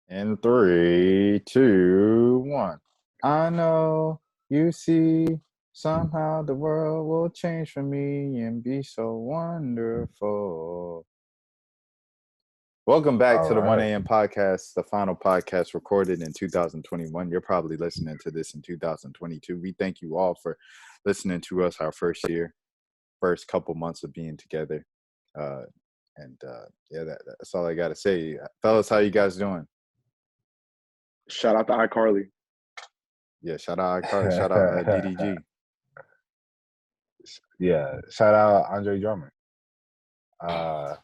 In three, two, one. I know you see somehow the world will change for me and be so wonderful. Welcome back All to the right. 1 a.m. podcast, the final podcast recorded in 2021. You're probably listening to this in 2022. We thank you all for listening to us our first year, first couple months of being together. That's all I got to say. Fellas, how you guys doing? Shout out to iCarly. Yeah, shout out DDG. Yeah. Shout out Andre Drummond. But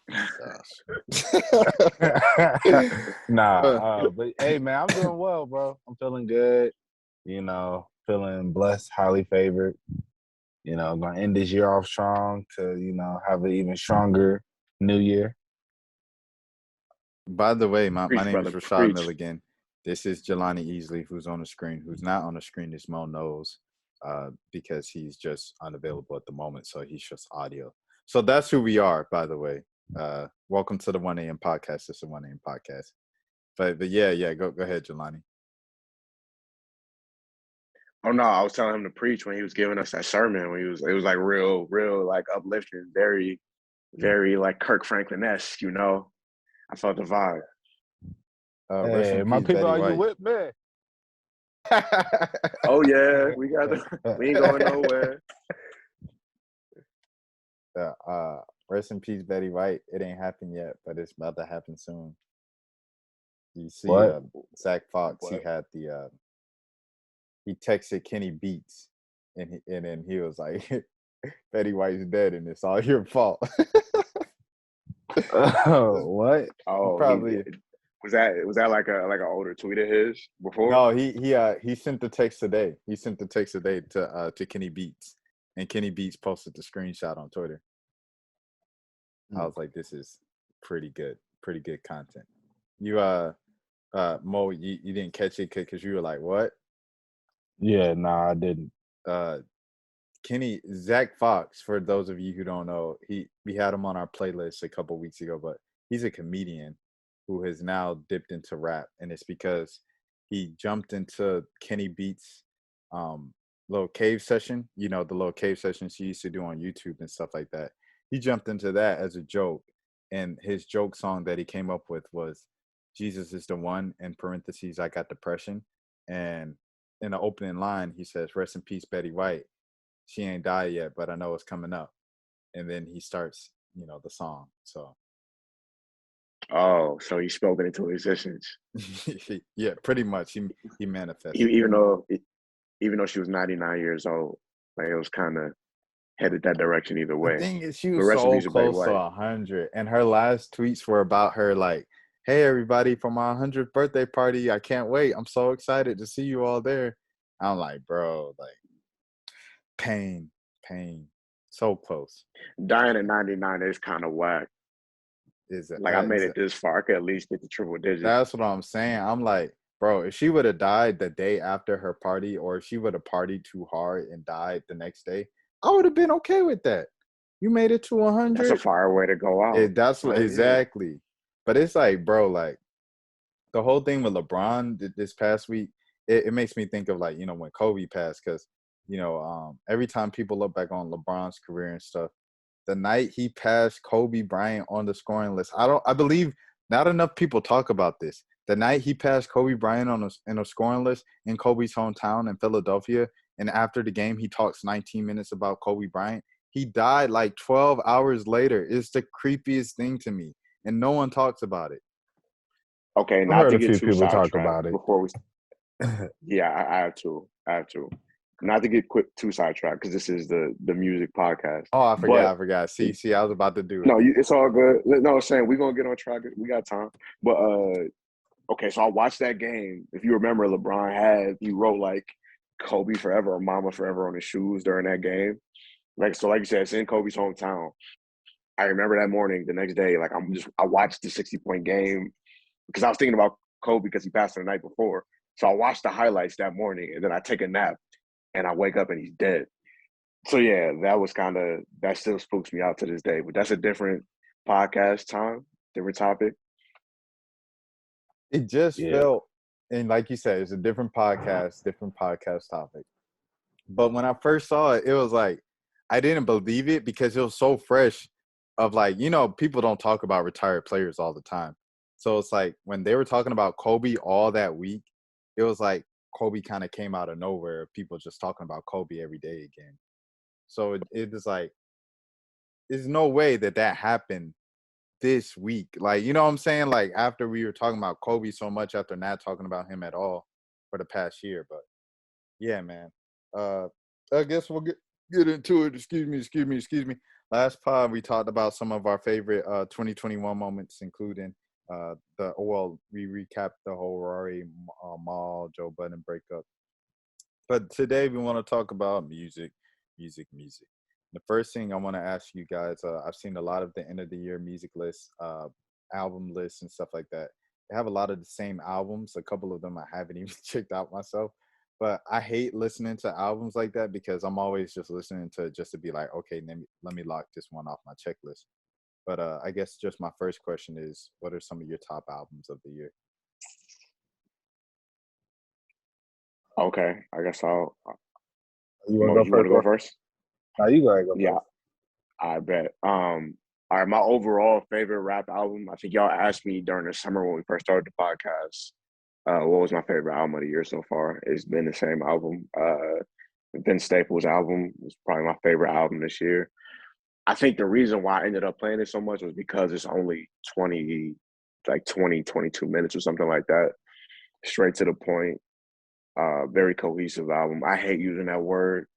hey man, I'm doing well, bro. I'm feeling good. Feeling blessed, highly favored. Gonna end this year off strong to, have an even stronger new year. By the way, my Preach, name brother, is Rashad preach. Milligan. This is Jelani Easley, who's on the screen. Who's not on the screen is Mo knows, because he's just unavailable at the moment, so he's just audio. So that's who we are, by the way. Welcome to the 1 a.m. podcast. It's a 1 a.m. podcast. But yeah, go ahead, Jelani. Oh no, I was telling him to preach when he was giving us that sermon. When it was like real like uplifting, very, very like Kirk Franklin-esque. I felt the vibe. Rest Hey, in my peace, people, Betty are you White. with me? Oh yeah, we ain't going nowhere. Rest in peace, Betty White. It ain't happened yet, but it's about to happen soon. You see, What? Zach Fox, he had he texted Kenny Beats, and then he was like, Betty White's dead, and it's all your fault. What? Oh, Probably. Was that like an older tweet of his before? No, he sent the text today. He sent the text today to Kenny Beats, and Kenny Beats posted the screenshot on Twitter. I was like, this is pretty good content. You Mo, you didn't catch it because you were like, what? Yeah, nah, I didn't. Zach Fox, for those of you who don't know, we had him on our playlist a couple weeks ago, but he's a comedian who has now dipped into rap, and it's because he jumped into Kenny Beats' little cave session, the little cave sessions he used to do on YouTube and stuff like that. He jumped into that as a joke, and his joke song that he came up with was Jesus is the one, in parentheses, I got depression. And in the opening line, he says, rest in peace, Betty White. She ain't died yet, but I know it's coming up. And then he starts, the song. So. Oh, so he spoke it into existence. Yeah, pretty much. He manifested. Even though she was 99 years old, like it was kind of headed that direction either way. The thing is, she was so close to 100, and her last tweets were about her like, hey, everybody, for my 100th birthday party, I can't wait. I'm so excited to see you all there. I'm like, bro, like, pain, so close. Dying at 99 is kind of whack. Is it like I made it this far? I could at least get the triple digits. That's what I'm saying. I'm like, bro, if she would have died the day after her party, or if she would have partied too hard and died the next day, I would have been okay with that. You made it to 100. That's a far way to go out. That's exactly. Yeah. But it's like, bro, like the whole thing with LeBron this past week, it makes me think of like, when Kobe passed, because, every time people look back on LeBron's career and stuff, the night he passed Kobe Bryant on the scoring list, I believe not enough people talk about this. The night he passed Kobe Bryant in a scoring list in Kobe's hometown in Philadelphia, and after the game he talks 19 minutes about Kobe Bryant. He died like 12 hours later. It's the creepiest thing to me, and no one talks about it. Okay, not to get too sidetracked before we. Yeah, I have to. Not to get too sidetracked, because this is the music podcast. Oh, I forgot. See, I was about to do it. No, it's all good. No, I'm saying we're gonna get on track. We got time. But okay, so I watched that game. If you remember, LeBron he wrote like Kobe forever or Mama forever on his shoes during that game. Like you said, it's in Kobe's hometown. I remember that morning, the next day, like I watched the 60-point game because I was thinking about Kobe because he passed the night before. So I watched the highlights that morning, and then I take a nap, and I wake up and he's dead. So yeah, that still spooks me out to this day. But that's a different podcast time, different topic. It just Yeah. felt, and like you said, it's a different podcast topic. But when I first saw it, it was like I didn't believe it because it was so fresh. Of like, people don't talk about retired players all the time. So it's like when they were talking about Kobe all that week, it was like Kobe kind of came out of nowhere. People just talking about Kobe every day again. So it was like, there's no way that happened this week. Like, you know what I'm saying? Like after we were talking about Kobe so much, after not talking about him at all for the past year. But yeah, man. Uh, I guess we'll get into it. Excuse me. Last pod we talked about some of our favorite 2021 moments, including we recapped the whole Rory Mal Joe Budden breakup. But today we want to talk about music. The first thing I want to ask you guys, I've seen a lot of the end of the year music lists, album lists, and stuff like that. They have a lot of the same albums. A couple of them I haven't even checked out myself. But I hate listening to albums like that because I'm always just listening to just to be like, okay, let me lock this one off my checklist. But I guess just my first question is, what are some of your top albums of the year? Okay, I guess I'll. You want to go You want first, to go bro? first? No, you go ahead. Go Yeah, first. I bet. All right, my overall favorite rap album. I think y'all asked me during the summer when we first started the podcast. What was my favorite album of the year so far? It's been the same album. Vince Staples' album was probably my favorite album this year. I think the reason why I ended up playing it so much was because it's only 22 minutes or something like that. Straight to the point. Very cohesive album. I hate using that word.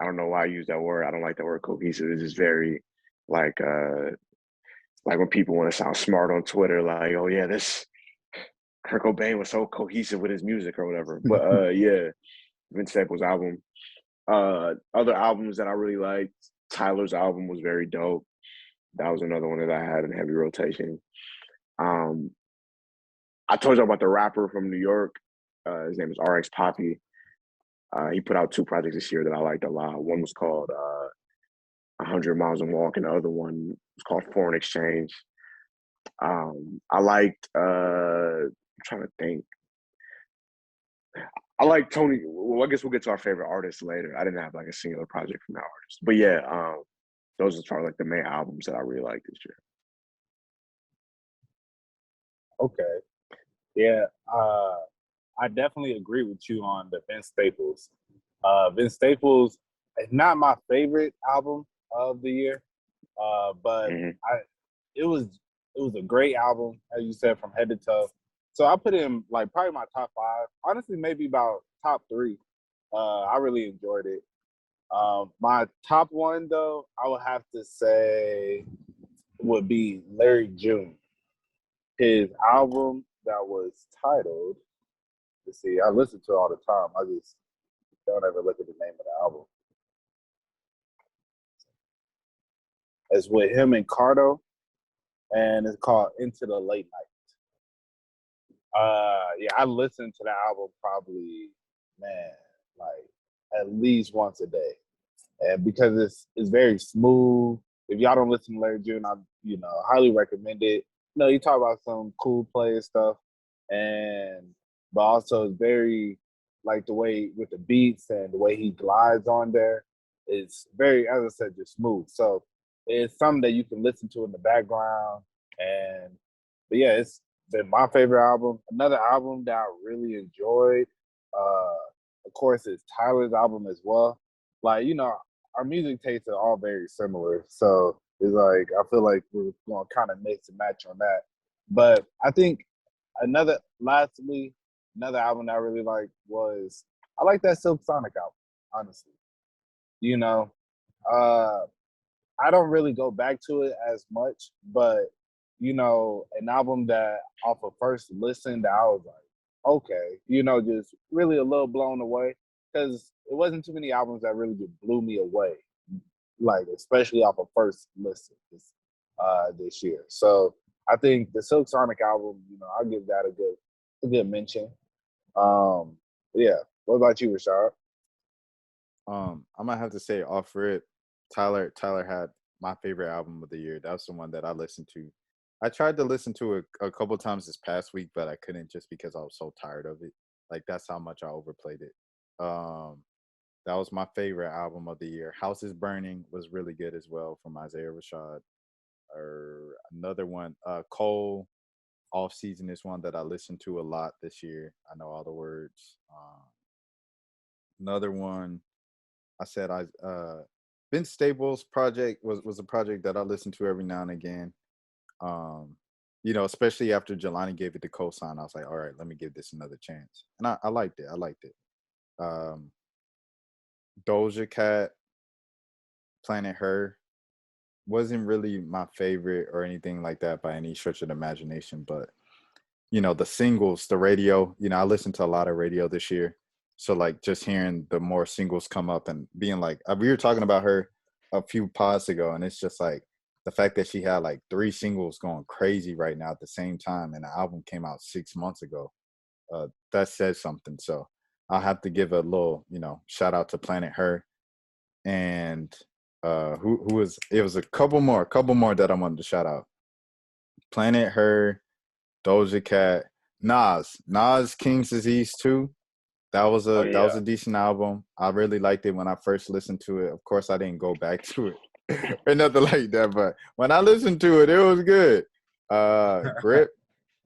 I don't know why I use that word. I don't like that word cohesive. It's just very like like when people want to sound smart on Twitter, like, oh yeah, this Kurt Cobain was so cohesive with his music or whatever. But yeah, Vince Staples' album. Other albums that I really liked, Tyler's album was very dope. That was another one that I had in heavy rotation. Um, I told you about the rapper from New York. His name is RX Poppy. He put out two projects this year that I liked a lot. One was called 100 Miles and Walk, and the other one was called Foreign Exchange. I liked, I'm trying to think. I like Tony. Well, I guess we'll get to our favorite artists later. I didn't have like a singular project from that artist, but yeah, those are probably like the main albums that I really liked this year. Okay. Yeah. I definitely agree with you on the Vince Staples. Vince Staples is not my favorite album of the year, but Mm-hmm. it was a great album, as you said, from head to toe. So I put in like probably my top 5. Honestly, maybe about top 3. I really enjoyed it. My top one though, I would have to say would be Larry June. His album that was titled. Let's see, I listen to it all the time. I just don't ever look at the name of the album. It's with him and Cardo, and it's called Into the Late Night. Yeah, I listen to the album probably, man, like at least once a day, and because it's very smooth. If y'all don't listen to Larry June, I highly recommend it. You talk about some cool play stuff, but also it's very like the way with the beats and the way he glides on there. It's very, as I said, just smooth. So it's something that you can listen to in the background. But yeah, it's been my favorite album. Another album that I really enjoyed, of course, is Tyler's album as well. Like, our music tastes are all very similar. So it's like, I feel like we're going to kind of mix and match on that. But I think another album that I really liked was, I like that Silk Sonic album, honestly. I don't really go back to it as much, but an album that off of first listen that I was like, okay, just really a little blown away, because it wasn't too many albums that really just blew me away, like especially off of first listen this year. So I think the Silk Sonic album, I'll give that a good mention. Yeah. What about you, Rashad? I might have to say off rip, Tyler had my favorite album of the year. That's the one that I listened to I tried to listen to it a couple times this past week, but I couldn't just because I was so tired of it. Like that's how much I overplayed it. That was my favorite album of the year. House is Burning was really good as well from Isaiah Rashad. Or another one, Cole Off Season is one that I listened to a lot this year. I know all the words. Another one I said I Vince Staples project was a project that I listened to every now and again. Um, especially after Jelani gave it the cosign, I was like, all right, let me give this another chance. And I liked it. I liked it. Um, Doja Cat, Planet Her wasn't really my favorite or anything like that by any stretch of the imagination, but the singles, the radio, I listened to a lot of radio this year. So like just hearing the more singles come up and being like, we were talking about her a few pods ago, and it's just like the fact that she had like 3 singles going crazy right now at the same time, and the album came out 6 months ago. That says something. So I'll have to give a little, shout out to Planet Her. And who was it was a couple more that I wanted to shout out. Planet Her, Doja Cat, Nas King's Disease 2. Oh That was yeah. a decent album. I really liked it when I first listened to it. Of course, I didn't go back to it or nothing like that, but when I listened to it, it was good. Grip,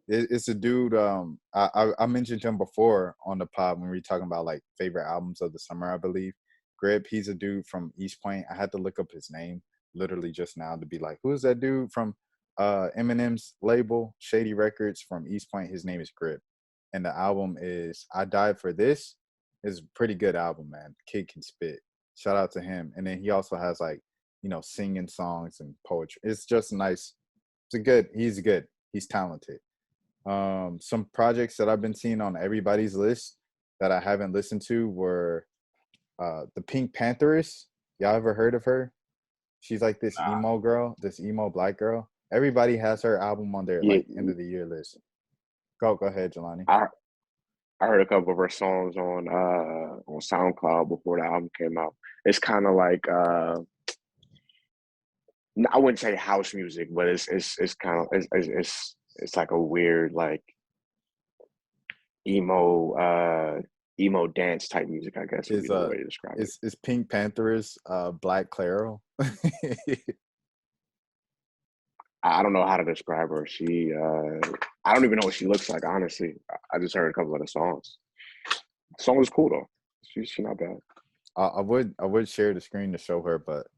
it's a dude. I mentioned him before on the pod when we were talking about like favorite albums of the summer, I believe. Grip, he's a dude from East Point. I had to look up his name literally just now to be like, who's that dude from Eminem's label, Shady Records from East Point? His name is Grip. And the album is I Died for This. It's a pretty good album, man. Kid can spit. Shout out to him. And then he also has like, singing songs and poetry. It's just nice. He's good. He's talented. Some projects that I've been seeing on everybody's list that I haven't listened to were the Pink Pantheress. Y'all ever heard of her? She's like this Nah. emo girl, this emo black girl. Everybody has her album on their Yeah, like end of the year list. Go ahead, Jelani. I heard a couple of her songs on SoundCloud before the album came out. It's kind of like I wouldn't say house music, but it's kind of it's like a weird like emo emo dance type music, I guess would be Is the way to describe it. is Pink Pantheress Black Claro? I don't know how to describe her. She I don't even know what she looks like, honestly. I just heard a couple of the songs. The song was cool though. She not bad. I would share the screen to show her, but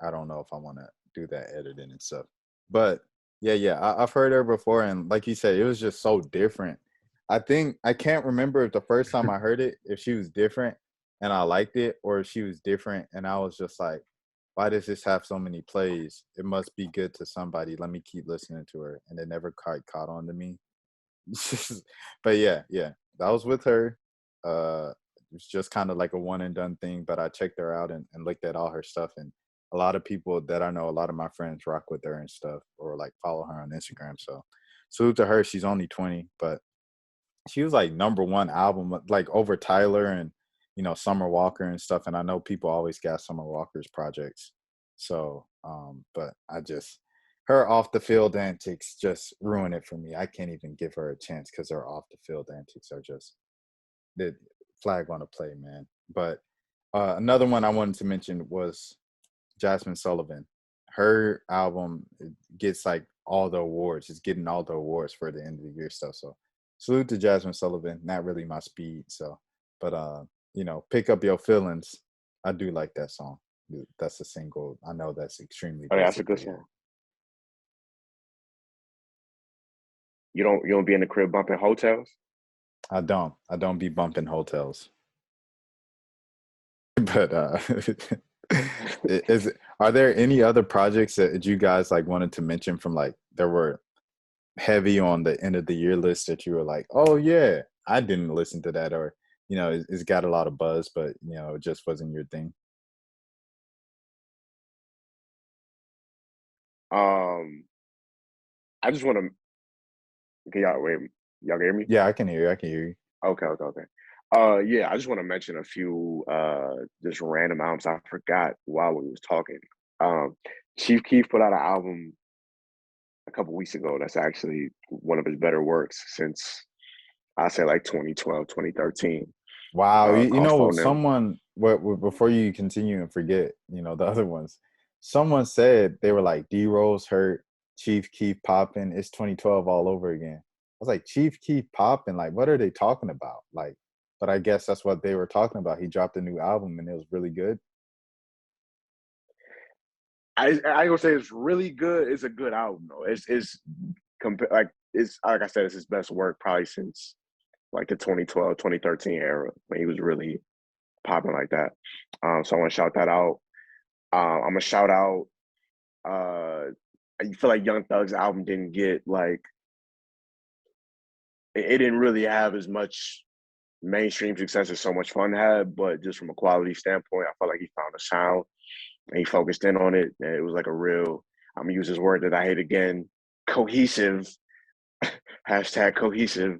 I don't know if I want to do that editing and stuff. But yeah, I've heard her before, and like you said, it was just so different. I think I can't remember if the first time I heard it, if she was different and I liked it, or if she was different and I was just like, why does this have so many plays? It must be good to somebody. Let me keep listening to her, and it never quite caught on to me. But yeah, that was with her. It's just kind of like a one and done thing, but I checked her out and looked at all her stuff, and a lot of people that I know, a lot of my friends rock with her and stuff, or like follow her on Instagram. So salute to her. She's only 20, but she was like #1 album, like over Tyler and Summer Walker and stuff. And I know people always got Summer Walker's projects. So, but I just her off the field antics just ruin it for me. I can't even give her a chance because her off the field antics are just the flag on the play, man. But another one I wanted to mention was Jasmine Sullivan. Her album gets like all the awards. It's getting all the awards for the end of the year stuff. So salute to Jasmine Sullivan. Not really my speed. So, but Pick Up Your Feelings. I do like that song. That's a single. I know that's extremely Oh yeah, that's basic. a good song. You don't be in the crib bumping hotels? I don't be bumping hotels. But are there any other projects that you guys like wanted to mention from like there were heavy on the end of the year list that you were like, oh yeah, I didn't listen to that, or it's got a lot of buzz, but it just wasn't your thing? Um, I just want to. Can y'all wait? Y'all hear me? Yeah, I can hear you. Okay. Yeah, I just want to mention a few just random albums I forgot while we was talking. Um, Chief Keef put out an album a couple weeks ago. That's actually one of his better works since I say like 2012, 2013. Wow, you Called know, Phone Them. someone before you continue and forget, the other ones. Someone said they were like D Rose hurt, Chief Keef popping. It's 2012 all over again. I was like, Chief Keef popping. Like, what are they talking about? Like, but I guess that's what they were talking about. He dropped a new album and it was really good. I gonna say it's really good. It's a good album though. Like it's like I said, it's his best work probably since like the 2012, 2013 era when he was really popping like that. So I want to shout that out. I'm gonna shout out. I feel like Young Thug's album didn't get like it didn't really have as much mainstream success as So Much Fun had, but just from a quality standpoint, I felt like he found a sound and he focused in on it. And it was like a real, I'm gonna use this word that I hate again, cohesive, hashtag cohesive,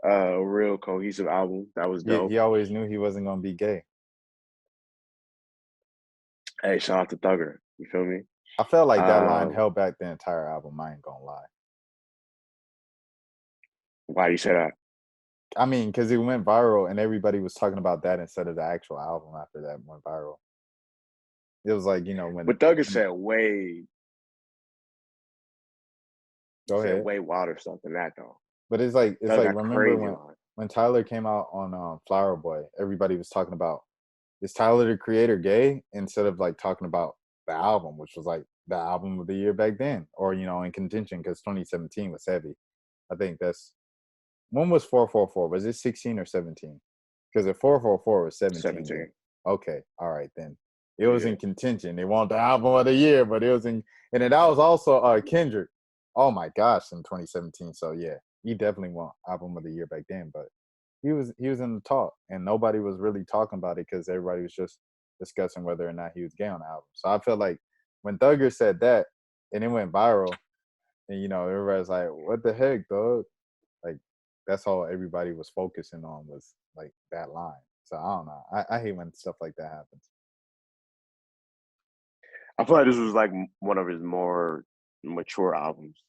real cohesive album. That was dope. He always knew he wasn't gonna be gay. Hey, shout out to Thugger. You feel me? I felt like that line held back the entire album. I ain't gonna lie. Why do you say that? I mean, because it went viral and everybody was talking about that instead of the actual album after that went viral. It was like, But Thugger said way, go ahead. way wilder stuff than that though. But it's like remember line. when Tyler came out on Flower Boy, everybody was talking about, is Tyler the Creator gay? Instead of like talking about the album, which was like the album of the year back then, or in contention because 2017 was heavy. I think when was 444? Was it 16 or 17? Because if 444 was 17. Okay, all right then. It was in contention. They want the album of the year, but it was in, and then that was also Kendrick. Oh my gosh, in 2017. So yeah, he definitely won album of the year back then. But he was in the talk, and nobody was really talking about it because everybody was just discussing whether or not he was gay on the album. So I felt like when Thugger said that, and it went viral, and everybody's like, "What the heck, dog?" Like that's all everybody was focusing on was like that line. So I don't know. I hate when stuff like that happens. I feel like this was like one of his more mature albums.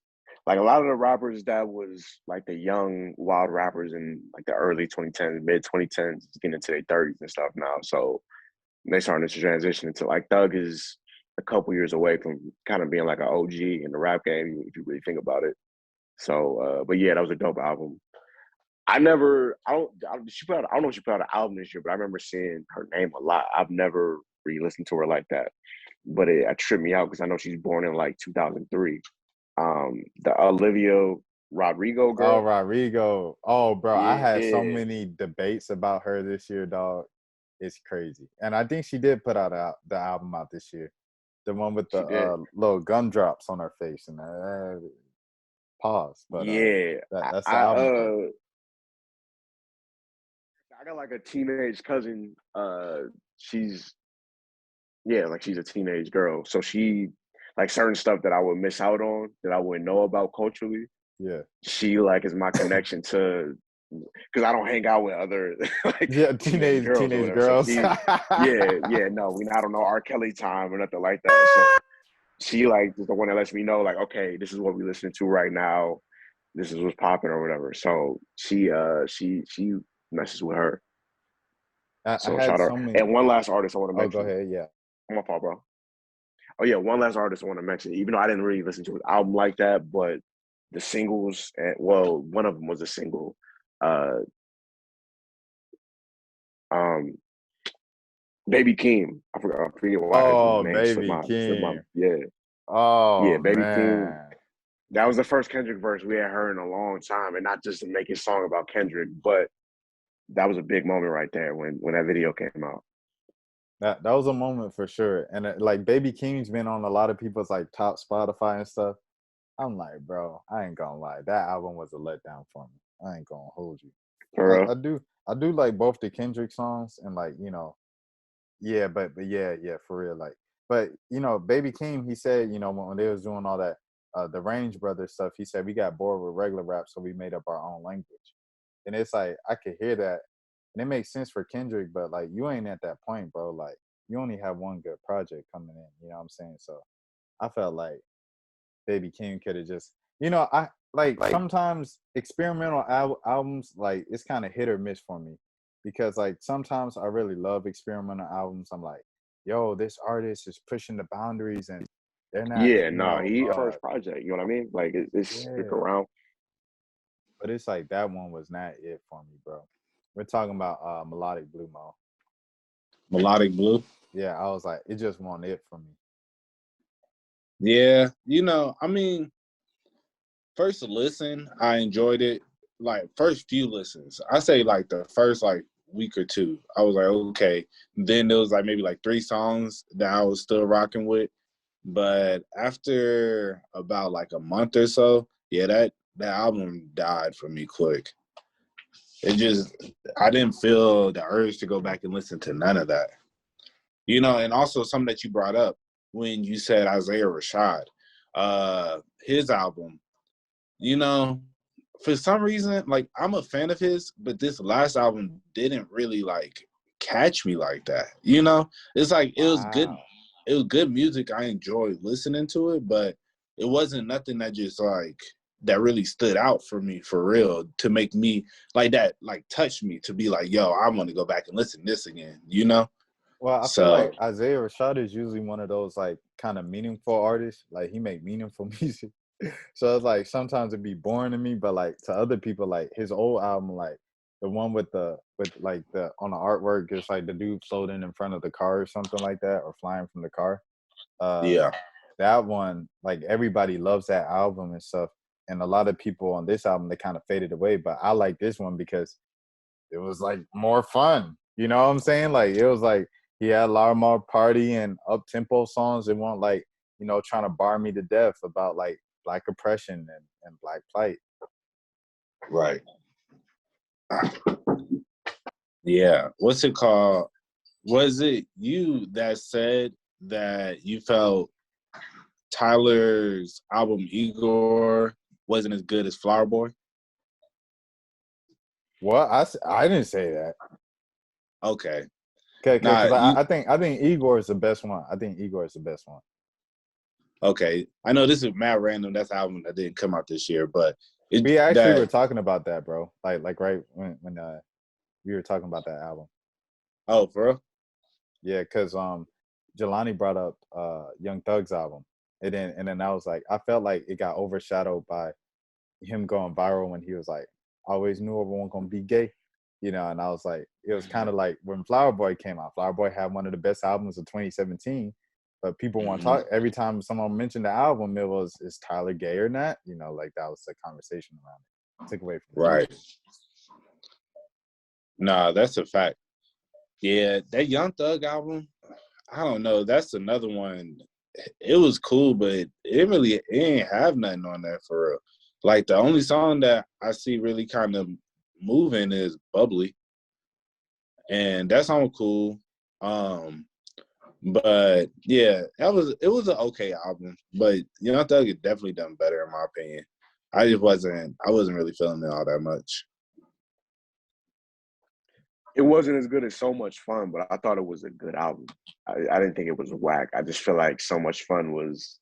Like a lot of the rappers that was like the young wild rappers in like the early 2010s, mid 2010s, getting into their 30s and stuff now. So they starting to transition into like Thug is a couple years away from kind of being like an OG in the rap game if you really think about it. So, but yeah, that was a dope album. I never, I don't, she put out, I don't know if she put out an album this year, but I remember seeing her name a lot. I've never really listened to her like that, but it tripped me out because I know she's born in like 2003. The Olivia Rodrigo Oh, girl. Rodrigo. Oh, bro, I had so Yeah, many debates about her this year, dog. It's crazy. And I think she did put out the album out this year. The one with the she did. little gumdrops on her face and pause. But Yeah, that's the album cover. I got like a teenage cousin. She's like she's a teenage girl, so she like certain stuff that I would miss out on that I wouldn't know about culturally. Yeah. She like is my connection to because I don't hang out with other like Yeah, teenage girls or teenage whatever. So girls. she, no, I don't know R. Kelly time or nothing like that. So she like is the one that lets me know like, okay, this is what we listen to right now. This is what's popping or whatever. So she messes with her. I So had shout out. so many. And one last artist I want to Oh, go mention. ahead. Yeah. Oh, my fault, bro. Oh yeah, one last artist I want to mention. Even though I didn't really listen to his album like that, but the singles, and well, one of them was a single. Uh, um, Baby Keem. I forget why his Oh, name slipped baby my King. yeah, Oh Baby Keem. man. That was the first Kendrick verse we had heard in a long time, and not just to make his song about Kendrick, but that was a big moment right there when that video came out. That was a moment for sure. And like Baby King's been on a lot of people's like top Spotify and stuff. I'm like, bro, I ain't gonna lie. That album was a letdown for me. I ain't gonna hold you. For real. I do like both the Kendrick songs and like, yeah, but yeah, for real. Like, but Baby King, he said, when they was doing all that the Range Brothers stuff, he said we got bored with regular rap, so we made up our own language. And it's like I could hear that. And it makes sense for Kendrick, but like you ain't at that point, bro. Like you only have one good project coming in, you know what I'm saying? So I felt like Baby King could have just, I like sometimes experimental albums, like it's kind of hit or miss for me, because like sometimes I really love experimental albums. I'm like, yo, this artist is pushing the boundaries and they're not, Yeah, no, he first project. You know what I mean? Like it's stick yeah. around. But it's like that one was not it for me, bro. We're talking about Melodic Blue Mo. Melodic Blue. Yeah, I was like, it just wasn't it for me. Yeah, I mean, first listen, I enjoyed it. Like first few listens, I say like the first like week or two, I was like, okay. Then there was like maybe like 3 songs that I was still rocking with. But after about like a month or so, yeah, that album died for me quick. I didn't feel the urge to go back and listen to none of that. And also something that you brought up when you said Isaiah Rashad, his album, for some reason, like I'm a fan of his, but this last album didn't really like catch me like that. It's like it was good. Wow. It was good music. I enjoyed listening to it, but it wasn't nothing that just like that really stood out for me for real to make me like that, like touch me to be like, yo, I want to go back and listen to this again. Well, I feel So like Isaiah Rashad is usually one of those like kind of meaningful artists. Like he make meaningful music. So it's like sometimes it'd be boring to me, but like to other people, like his old album, like the one with like the on the artwork, it's like the dude floating in front of the car or something like that, or flying from the car. Uh, yeah, that one, like everybody loves that album and stuff. And a lot of people on this album, they kind of faded away. But I like this one because it was like more fun. You know what I'm saying? Like it was like he had a lot more party and up tempo songs. It weren't like, trying to bar me to death about like black oppression and black plight. right. Yeah. What's it called? Was it you that said that you felt Tyler's album Igor wasn't as good as Flower Boy? Well, I didn't say that. Okay. Okay, Nah, because I think Igor is the best one. I think Igor is the best one. okay. I know this is mad random. That's the album that didn't come out this year, but We actually were talking about that, bro. Like right when we were talking about that album. Oh, bro. Yeah, because Jelani brought up Young Thug's album, and then I was like, I felt like it got overshadowed by him going viral when he was like, I always knew everyone gonna be gay, and I was like, it was kind of like when Flower Boy came out. Flower Boy had one of the best albums of 2017, but people want to talk every time someone mentioned the album, it was, is Tyler gay or not? Like that was the conversation around it. Took away from Right. Nah, that's a fact. Yeah, that Young Thug album, I don't know. That's another one. It was cool, but it ain't have nothing on that for real. Like the only song that I see really kind of moving is Bubbly. And that song was cool. But yeah, it was an okay album. But Young Thug had definitely done better in my opinion. I wasn't really feeling it all that much. It wasn't as good as So Much Fun, but I thought it was a good album. I didn't think it was whack. I just feel like So Much Fun was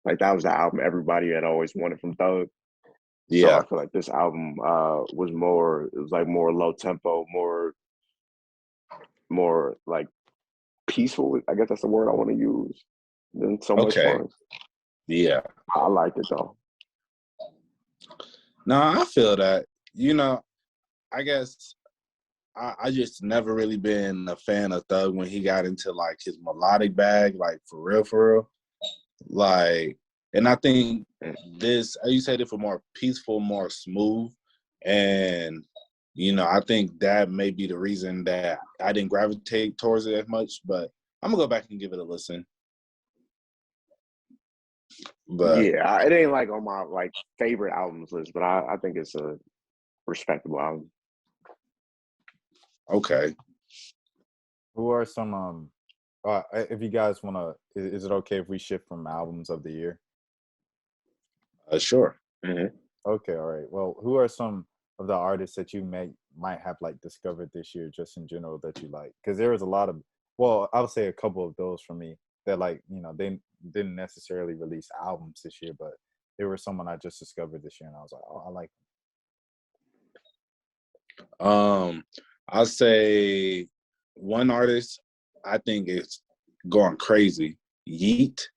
like that was the album everybody had always wanted from Thug. So I Yeah. feel like this album was more. It was like more low tempo, more like peaceful. I guess that's the word I want to use. Than So Much Okay. Fun. Yeah. I liked it though. No, I feel that. I guess I just never really been a fan of Thug when he got into like his melodic bag, like for real. Like, and I think you said it for more peaceful, more smooth. And, I think that may be the reason that I didn't gravitate towards it as much, but I'm gonna go back and give it a listen. But Yeah, it ain't like on my like favorite albums list, but I think it's a respectable album. okay. Who are some if you guys want to, is it okay if we shift from albums of the year? Sure. Mm-hmm. Okay, all right. Well, who are some of the artists that you might have like discovered this year, just in general, that you like? Because there was a lot of, well, I would say a couple of those for me that like they didn't necessarily release albums this year, but they were someone I just discovered this year, and I was like, oh, I like I'll say one artist I think is going crazy. Yeet. Yeat.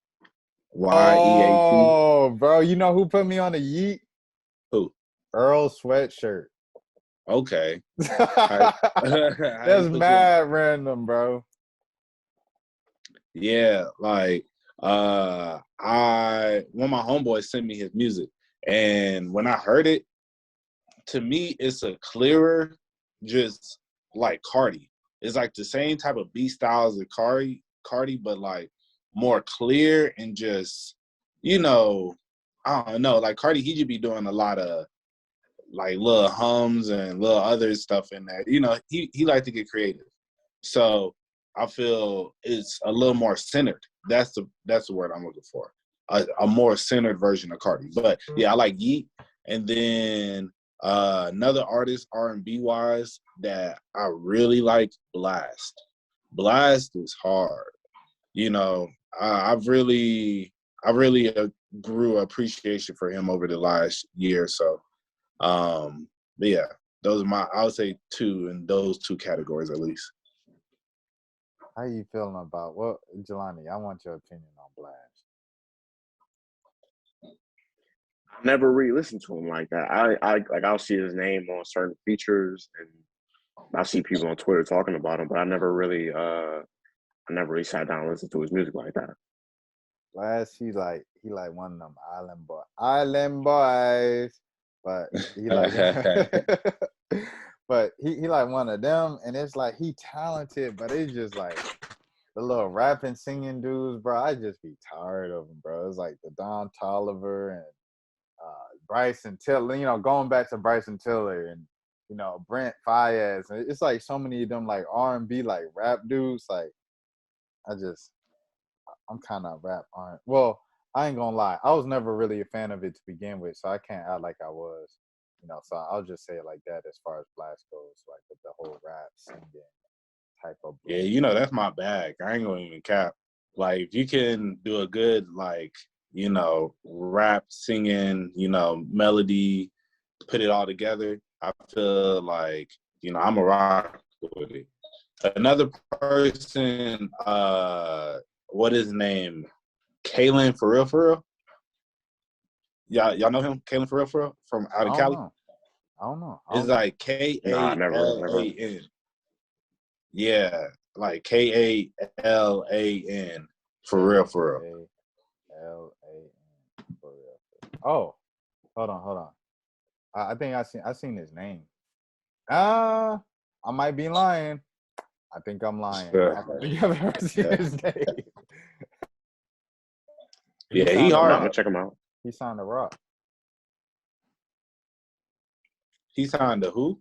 Oh, bro, you know who put me on a Yeet? Who? Earl Sweatshirt. Okay. That's mad random, bro. Yeah, like one of my homeboys sent me his music, and when I heard it, to me it's a clearer, just like Cardi. It's like the same type of beat styles as Cardi, but like more clear and just, I don't know, like Cardi, he should be doing a lot of like little hums and little other stuff in there. He like to get creative. So I feel it's a little more centered. That's the word I'm looking for. A more centered version of Cardi. But yeah, I like Yeet. And then another artist R&B wise that I really like, Blast. Blast is hard. I've really grew appreciation for him over the last year or so. But yeah, those are I would say two in those two categories at least. How you feeling about Jelani? I want your opinion on Blast. I never really listened to him like that. I'll see his name on certain features, and I see people on Twitter talking about him, but I never really sat down and listened to his music like that. Blast, he like one of them island boys, but he like but he like one of them, and it's like he talented, but it's just like the little rapping singing dudes, bro. I just be tired of them, bro. It's like the Don Toliver and Bryson Tiller, going back to Bryson Tiller and Brent Fayez, and it's like so many of them like R&B like rap dudes. Like I'm kind of rap on. Well, I ain't gonna lie. I was never really a fan of it to begin with, so I can't act like I was. So I'll just say it like that as far as Blast goes, like the whole rap singing type of. Yeah, that's my bag. I ain't gonna even cap. Like, if you can do a good rap singing, melody, put it all together, I feel like I'm a rock with it. Another person, what is his name? Kalen for real? Y'all know him? Kalen for real? From out of Cali? I don't know. It's like Kalan. Yeah, like Kalan for real. Kalan for real. Oh, hold on. I think I seen his name. I might be lying. I think I'm lying. I think I've ever seen his name. Yeah, he hard. I'm gonna check him out. He signed to Rock. He signed to who?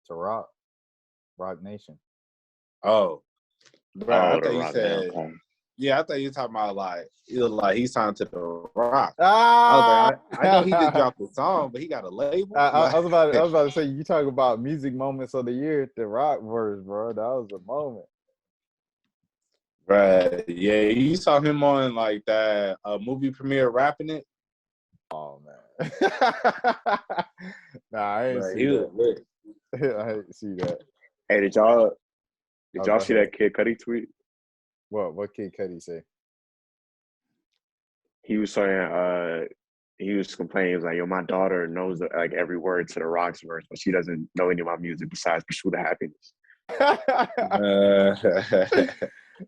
To Rock Nation. Oh, bro, I thought you said. Down. Yeah, I thought you were talking about like he signed to the Rock. I was like, I know he just dropped the song, but he got a label. I was about to say, you talk about music moments of the year, the Rock verse, bro. That was a moment. Right. Yeah, you saw him on like that movie premiere rapping it. Oh man. Nah, I ain't see that. I didn't see that. Hey, did y'all see that Kid Cudi tweet? What Kid Cudi say? He was saying, he was complaining. He was like, "Yo, my daughter knows like every word to the Rocks verse, but she doesn't know any of my music besides Pursuit of Happiness."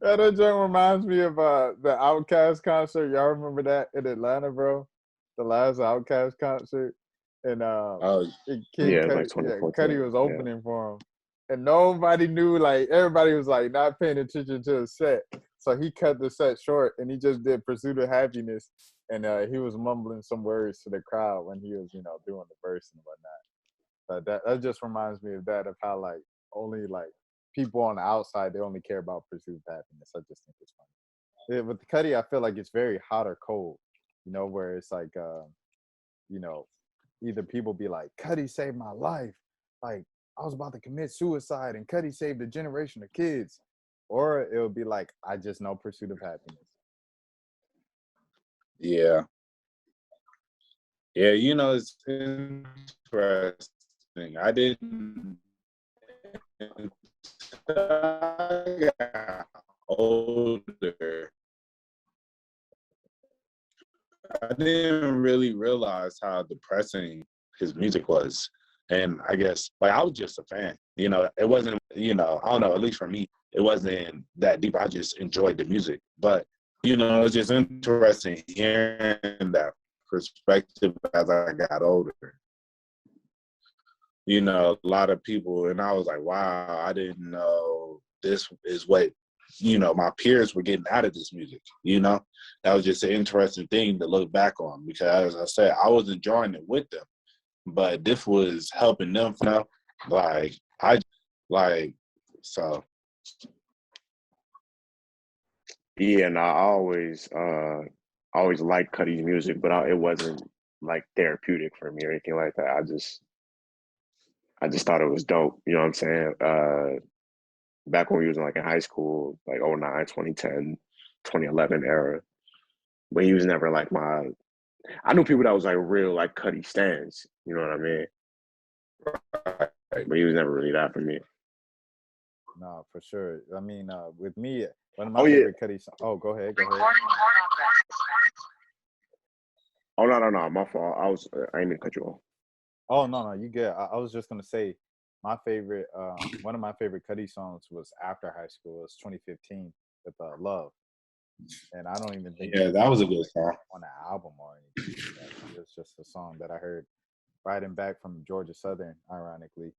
That joint reminds me of the Outkast concert. Y'all remember that in Atlanta, bro? The last Outkast concert, and Kid Cudi was opening for him, and nobody knew. Like everybody was like not paying attention to the set, so he cut the set short, and he just did "Pursuit of Happiness," and he was mumbling some words to the crowd when he was, doing the verse and whatnot. But that just reminds me of that, of how like only like people on the outside, they only care about Pursuit of Happiness. I just think it's funny. Yeah, with the Cudi, I feel like it's very hot or cold, where it's like, either people be like, Cudi saved my life. Like, I was about to commit suicide and Cudi saved a generation of kids. or it would be like I Just Know Pursuit of Happiness. Yeah. Yeah, you know, it's interesting. I didn't until I got older, I didn't really realize how depressing his music was. And I guess, like, I was just a fan. You know, it wasn't, you know, I don't know, at least for me, it wasn't that deep. I just enjoyed the music. But, you know, it's just interesting hearing that perspective as I got older. You know, a lot of people, and I was like, wow, I didn't know this is what, you know, my peers were getting out of this music. You know, that was just an interesting thing to look back on because, as I said, I was enjoying it with them, but this was helping them. You know, like I like so. Yeah, and I always liked Cuddy's music, but it wasn't like therapeutic for me or anything like that. I just thought it was dope. You know what I'm saying? Back when we was like in high school, like '09, 2010, 2011 era. But he was never like my. I knew people that was like real like Cuddy stands. You know what I mean? But he was never really that for me. No, for sure. I mean, with me, one of my Oh yeah. favorite Cudi songs. Oh, go ahead, go ahead. Oh no, my fault. I didn't mean to cut you off. Oh no, you good. I was just gonna say my favorite, one of my favorite Cudi songs was After High School. It was 2015 with Love, and I don't even think it Yeah, was that was a on good song. on the album or anything like that. It was just a song that I heard riding back from Georgia Southern, ironically,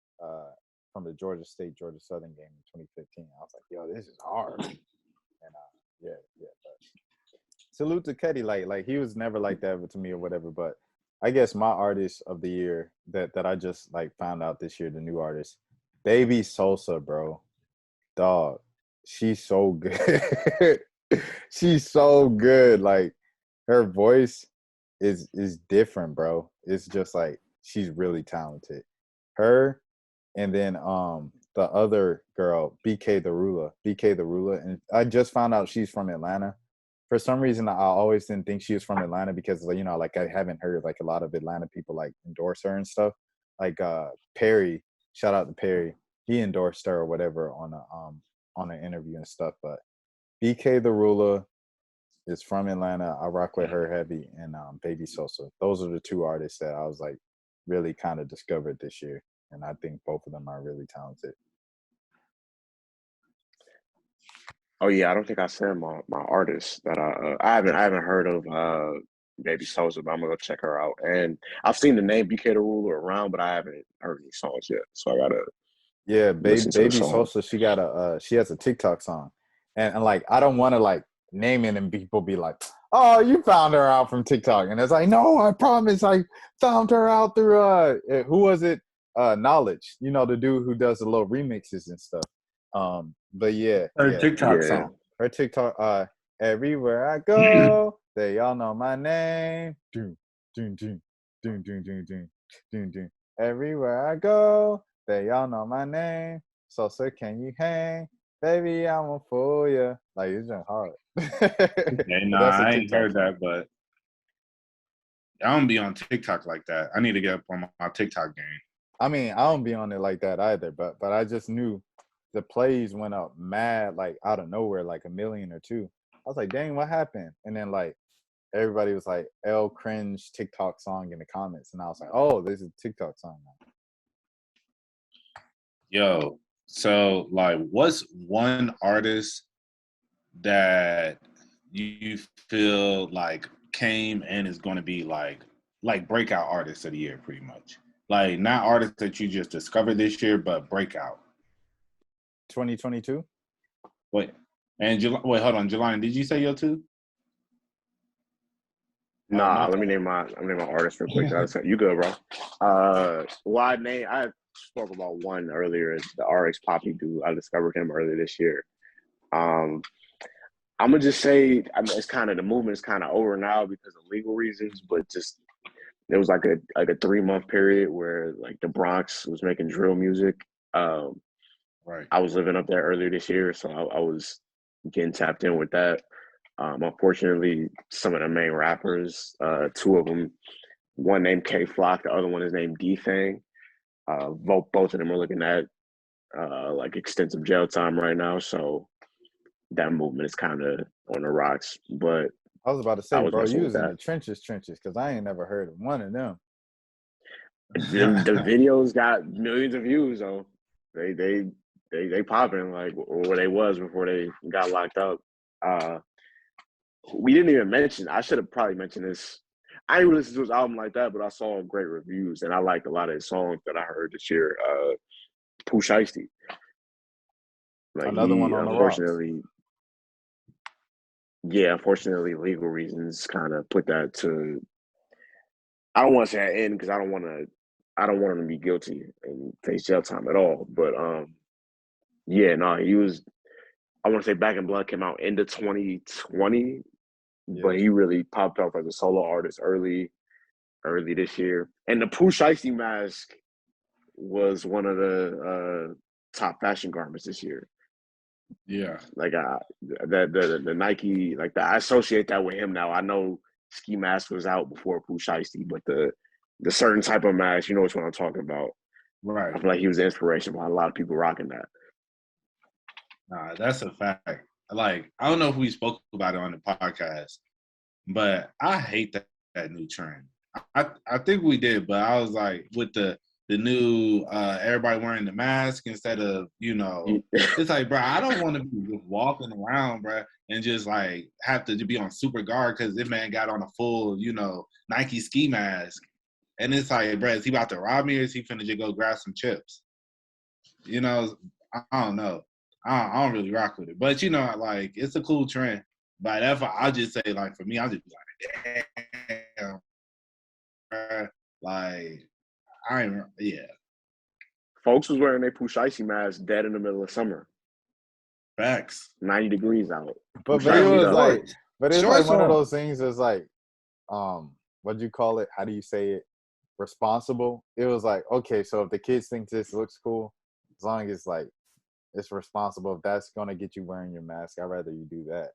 from the Georgia Southern game in 2015. I was like, yo, this is hard. And yeah, yeah. But salute to Cudi. Like he was never like that to me or whatever. But I guess my artist of the year that I just like found out this year, the new artist, Baby Sosa, bro. Dog. She's so good. She's so good. Like her voice is different, bro. It's just like she's really talented. Her and then the other girl, BK the Ruler, and I just found out she's from Atlanta. For some reason, I always didn't think she was from Atlanta because you know, like I haven't heard like a lot of Atlanta people like endorse her and stuff. Like Perry, shout out to Perry, he endorsed her or whatever on an interview and stuff. But BK the Ruler is from Atlanta. I rock with her heavy and Baby Sosa. Those are the two artists that I was like really kind of discovered this year, and I think both of them are really talented. Oh yeah, I don't think I said my artist that I haven't heard of Baby Sosa, but I'm gonna go check her out. And I've seen the name BK the Ruler around, but I haven't heard any songs yet. So I gotta Yeah, listen to the Baby song. Sosa, she has a TikTok song, and like I don't want to like name it and people be like, oh, you found her out from TikTok, and it's like, no, I promise, I found her out through who was it? Knowledge, you know, the dude who does the little remixes and stuff. But yeah, Her yeah, TikTok Yeah. song. her TikTok, everywhere I go, they all know my name. Doom, doom, doom, doom, doom, doom, doom, doom, doom. Everywhere I go, they all know my name. So, sir, can you hang? Baby, I won't fool ya. Like, it's just hard. Okay, But nah, that's a I ain't TikTok heard song. that, but I don't be on TikTok like that. I need to get up on my TikTok game. I mean, I don't be on it like that either, but I just knew the plays went up mad, like out of nowhere, like a million or two. I was like, dang, what happened? And then like everybody was like, L cringe TikTok song in the comments. And I was like, oh, this is a TikTok song now. Yo, so like, what's one artist that you feel like came and is going to be like breakout artist of the year, pretty much? Like not artists that you just discovered this year, but breakout. 2022? Wait, and wait, hold on, Jelani, did you say yo too? Oh, Nah, my let me name my artist real quick. bad. You good, bro? Well, I spoke about one earlier, the RX Poppy dude. I discovered him earlier this year. Um, I'm gonna just say, I mean, it's kind of the movement is kind of over now because of legal reasons, but just there was like a 3 month period where like the Bronx was making drill music. Um, Right. I was living up there earlier this year, so I was getting tapped in with that. Unfortunately, some of the main rappers, two of them, one named K Flock, the other one is named D Thing. Both of them are looking at like extensive jail time right now, so that movement is kind of on the rocks. But I was about to I say, was bro, messing you with was in that. the trenches, because I ain't never heard of one of them. The videos got millions of views though. They popping like where they was before they got locked up. Uh, we didn't even mention. I should have probably mentioned this. I didn't listen to his album like that, but I saw great reviews and I liked a lot of his songs that I heard this year. Pooh Shiesty. Like Another one he on the rocks. unfortunately, legal reasons kind of put that to. I don't want to say an end because I don't want to. I don't want him to be guilty and face jail time at all. But yeah, no, he was. I want to say Back in Blood came out end of 2020, Yeah. but he really popped off as a solo artist early this year. And the Pooh Shiesty mask was one of the top fashion garments this year. Yeah. Like the Nike, like I associate that with him now. I know ski mask was out before Pooh Shiesty, but the certain type of mask, you know what I'm talking about. Right. I feel like he was the inspiration behind a lot of people rocking that. Nah, that's a fact. Like, I don't know if we spoke about it on the podcast, but I hate that new trend. I think we did, but I was like, with the new everybody wearing the mask instead of, it's like, bro, I don't want to be just walking around, bro, and just like have to be on super guard because this man got on a full, Nike ski mask. And it's like, bro, is he about to rob me or is he finna just go grab some chips? I don't know. I don't really rock with it. But, like, it's a cool trend. But that's why I'll just say, like, for me, I'll just be like, damn, bro. Like, yeah. Folks was wearing their Pooh Shiesty mask dead in the middle of summer. Facts. 90 degrees out. But it was like, Shorts one of on. those things that's like, what'd you call it? How do you say it? Responsible. It was like, okay, so if the kids think this looks cool, as long as like it's responsible, if that's gonna get you wearing your mask, I'd rather you do that.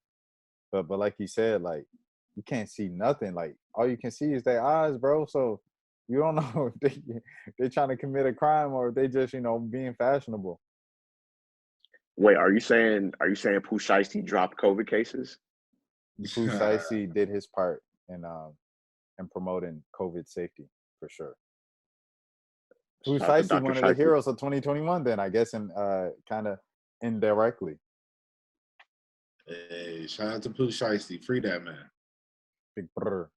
But like you said, like you can't see nothing. Like all you can see is their eyes, bro. So you don't know if they're trying to commit a crime or if they just, being fashionable. Wait, are you saying Pooh Shiesty dropped COVID cases? Pooh Shiesty did his part in promoting COVID safety for sure. Pooh Shout out to Shiesty, Dr. one of the Shiesty. heroes of 2021, then I guess, and kind of indirectly. Hey, shout out to Pooh Shiesty. Free that man. Big brr.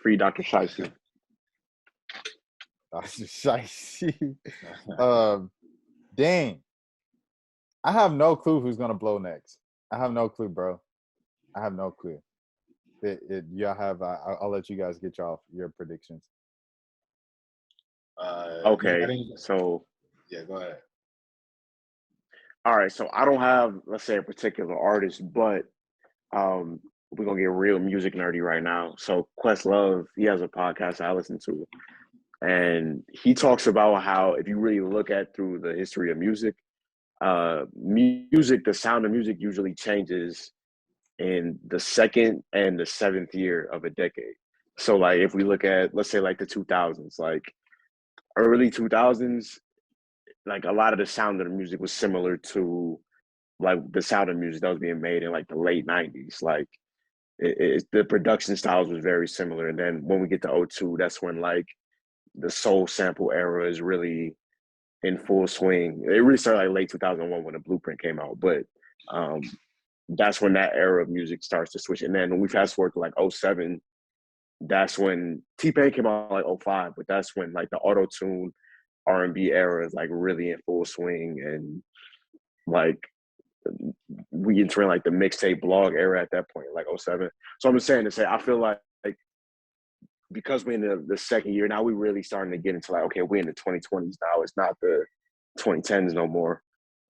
Free Dr. Shiesty. Dr. Shiesty. Dang. I have no clue who's gonna blow next. I have no clue, bro. I have no clue. Y'all have. I'll let you guys get your predictions. Okay, so yeah, go ahead. All right, so I don't have, let's say, a particular artist, but we're gonna get real music nerdy right now. So Questlove, he has a podcast I listen to, and he talks about how if you really look at through the history of music, the sound of music usually changes in the second and the seventh year of a decade. So like if we look at, let's say, like the 2000s, like early 2000s, like a lot of the sound of the music was similar to like the sound of music that was being made in like the late 90s. Like the production styles was very similar. And then when we get to '02, that's when like the soul sample era is really in full swing. It really started like late 2001 when the Blueprint came out, but that's when that era of music starts to switch. And then when we fast forward to like '07, that's when T-Pain came out like '05, but that's when like the auto-tune R&B era is like really in full swing, and like we entering like the mixtape blog era at that point, like '07. So I'm just saying to say, I feel like because we're in the second year now, we really starting to get into like, okay, we're in the 2020s now. It's not the 2010s no more.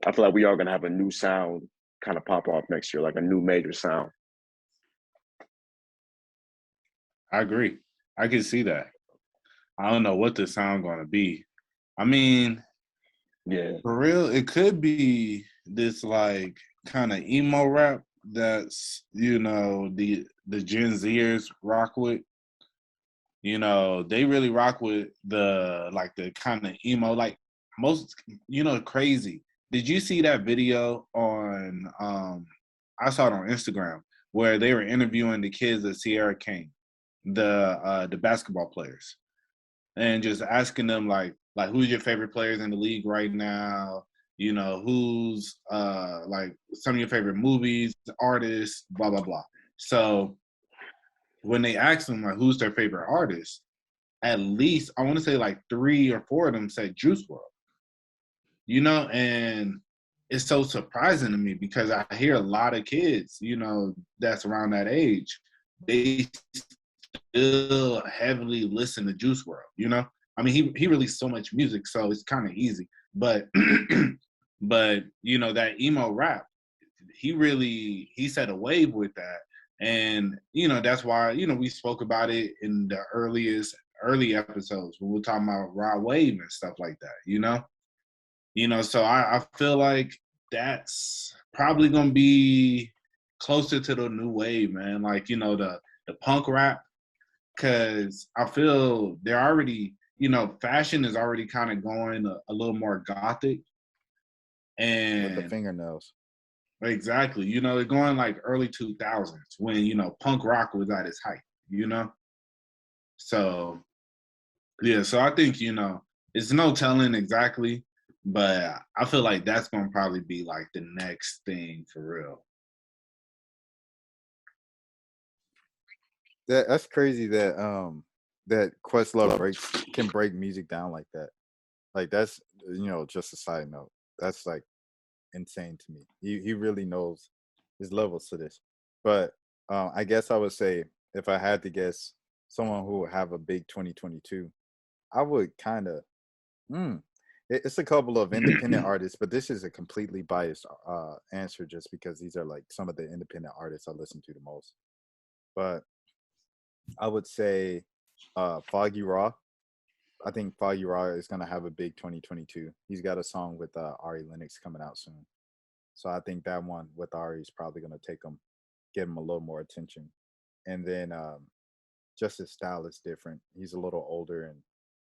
I feel like we are gonna have a new sound kind of pop off next year, like a new major sound. I agree. I can see that. I don't know what the sound going to be. I mean, Yeah. For real, it could be this like kind of emo rap that's the Gen Zers rock with. They really rock with the kind of emo, like most, crazy. Did you see that video on, I saw it on Instagram, where they were interviewing the kids at Sierra King, the basketball players, and just asking them like who's your favorite players in the league right now? Who's like some of your favorite movies, artists, blah, blah, blah. So when they asked them like who's their favorite artist, at least I want to say like 3 or 4 of them said Juice WRLD. And it's so surprising to me because I hear a lot of kids, that's around that age, they still heavily listen to Juice WRLD. I mean, he released so much music, so it's kind of easy. But that emo rap, he set a wave with that. And, that's why, we spoke about it in the early episodes when we're talking about Rod Wave and stuff like that, so I feel like that's probably going to be closer to the new wave, man. Like, the punk rap, because I feel they're already, fashion is already kind of going a little more gothic. And with the fingernails. Exactly. They're going like early 2000s when, punk rock was at its height, So, yeah, so I think, it's no telling exactly, but I feel like that's going to probably be like the next thing for real. That's crazy that Questlove can break music down like that. Like that's just a side note. That's like insane to me. He really knows his levels to this. But I guess I would say if I had to guess someone who would have a big 2022, I would kind of it's a couple of independent artists, but this is a completely biased answer just because these are like some of the independent artists I listen to the most. But I would say Foggy Raw. I think Foggy Raw is going to have a big 2022. He's got a song with Ari Lennox coming out soon. So I think that one with Ari is probably going to get him a little more attention. And then just his style is different. He's a little older,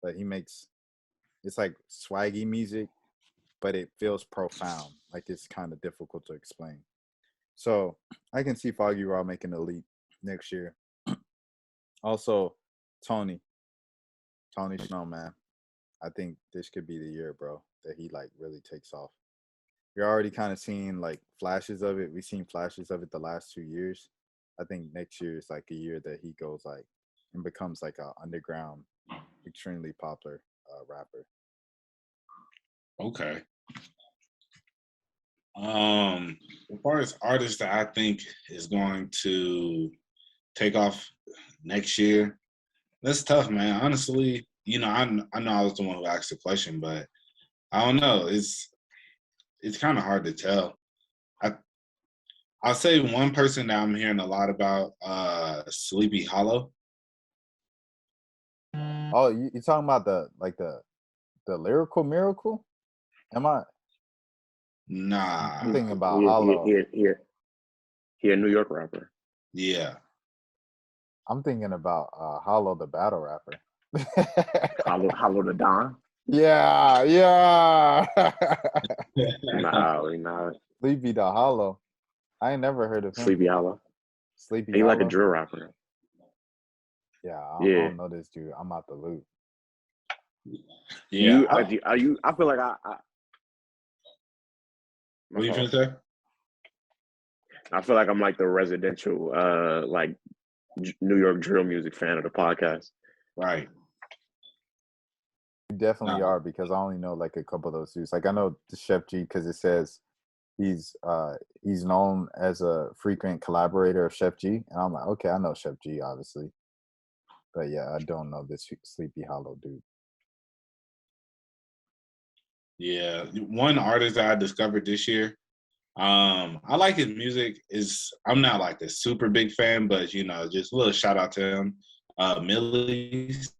but it's like swaggy music, but it feels profound. Like it's kind of difficult to explain. So I can see Foggy Raw making a leap next year. Also, Tony Snow, man. I think this could be the year, bro, that he like really takes off. You're already kind of seeing like flashes of it. We've seen flashes of it the last 2 years. I think next year is like a year that he goes like and becomes like a underground, extremely popular rapper. Okay. As far as artists that I think is going to take off next year, that's tough, man. Honestly, I know I was the one who asked the question, but I don't know. It's kind of hard to tell. I'll say one person that I'm hearing a lot about, Sleepy Hollow. Oh, you talking about the lyrical miracle? Am I? Nah. I'm thinking about Hollow. He a New York rapper. Yeah. I'm thinking about Hollow the battle rapper. Hollow the Don. Yeah. Nah. Sleepy the Hollow. I ain't never heard of him. Sleepy Hollow. Sleepy He Hollow. like a drill rapper. Yeah, I don't know this dude. I'm out the loop. Yeah. I feel like what you finna say? I feel like I'm like the residential like New York drill music fan of the podcast. Right. You definitely are, because I only know like a couple of those dudes. Like I know the Chef G because it says he's known as a frequent collaborator of Chef G, and I'm like, okay, I know Chef G obviously, but yeah, I don't know this Sleepy Hollow dude. Yeah, one artist that I discovered this year. I like his music. I'm not like a super big fan, but just a little shout out to him. Millie's.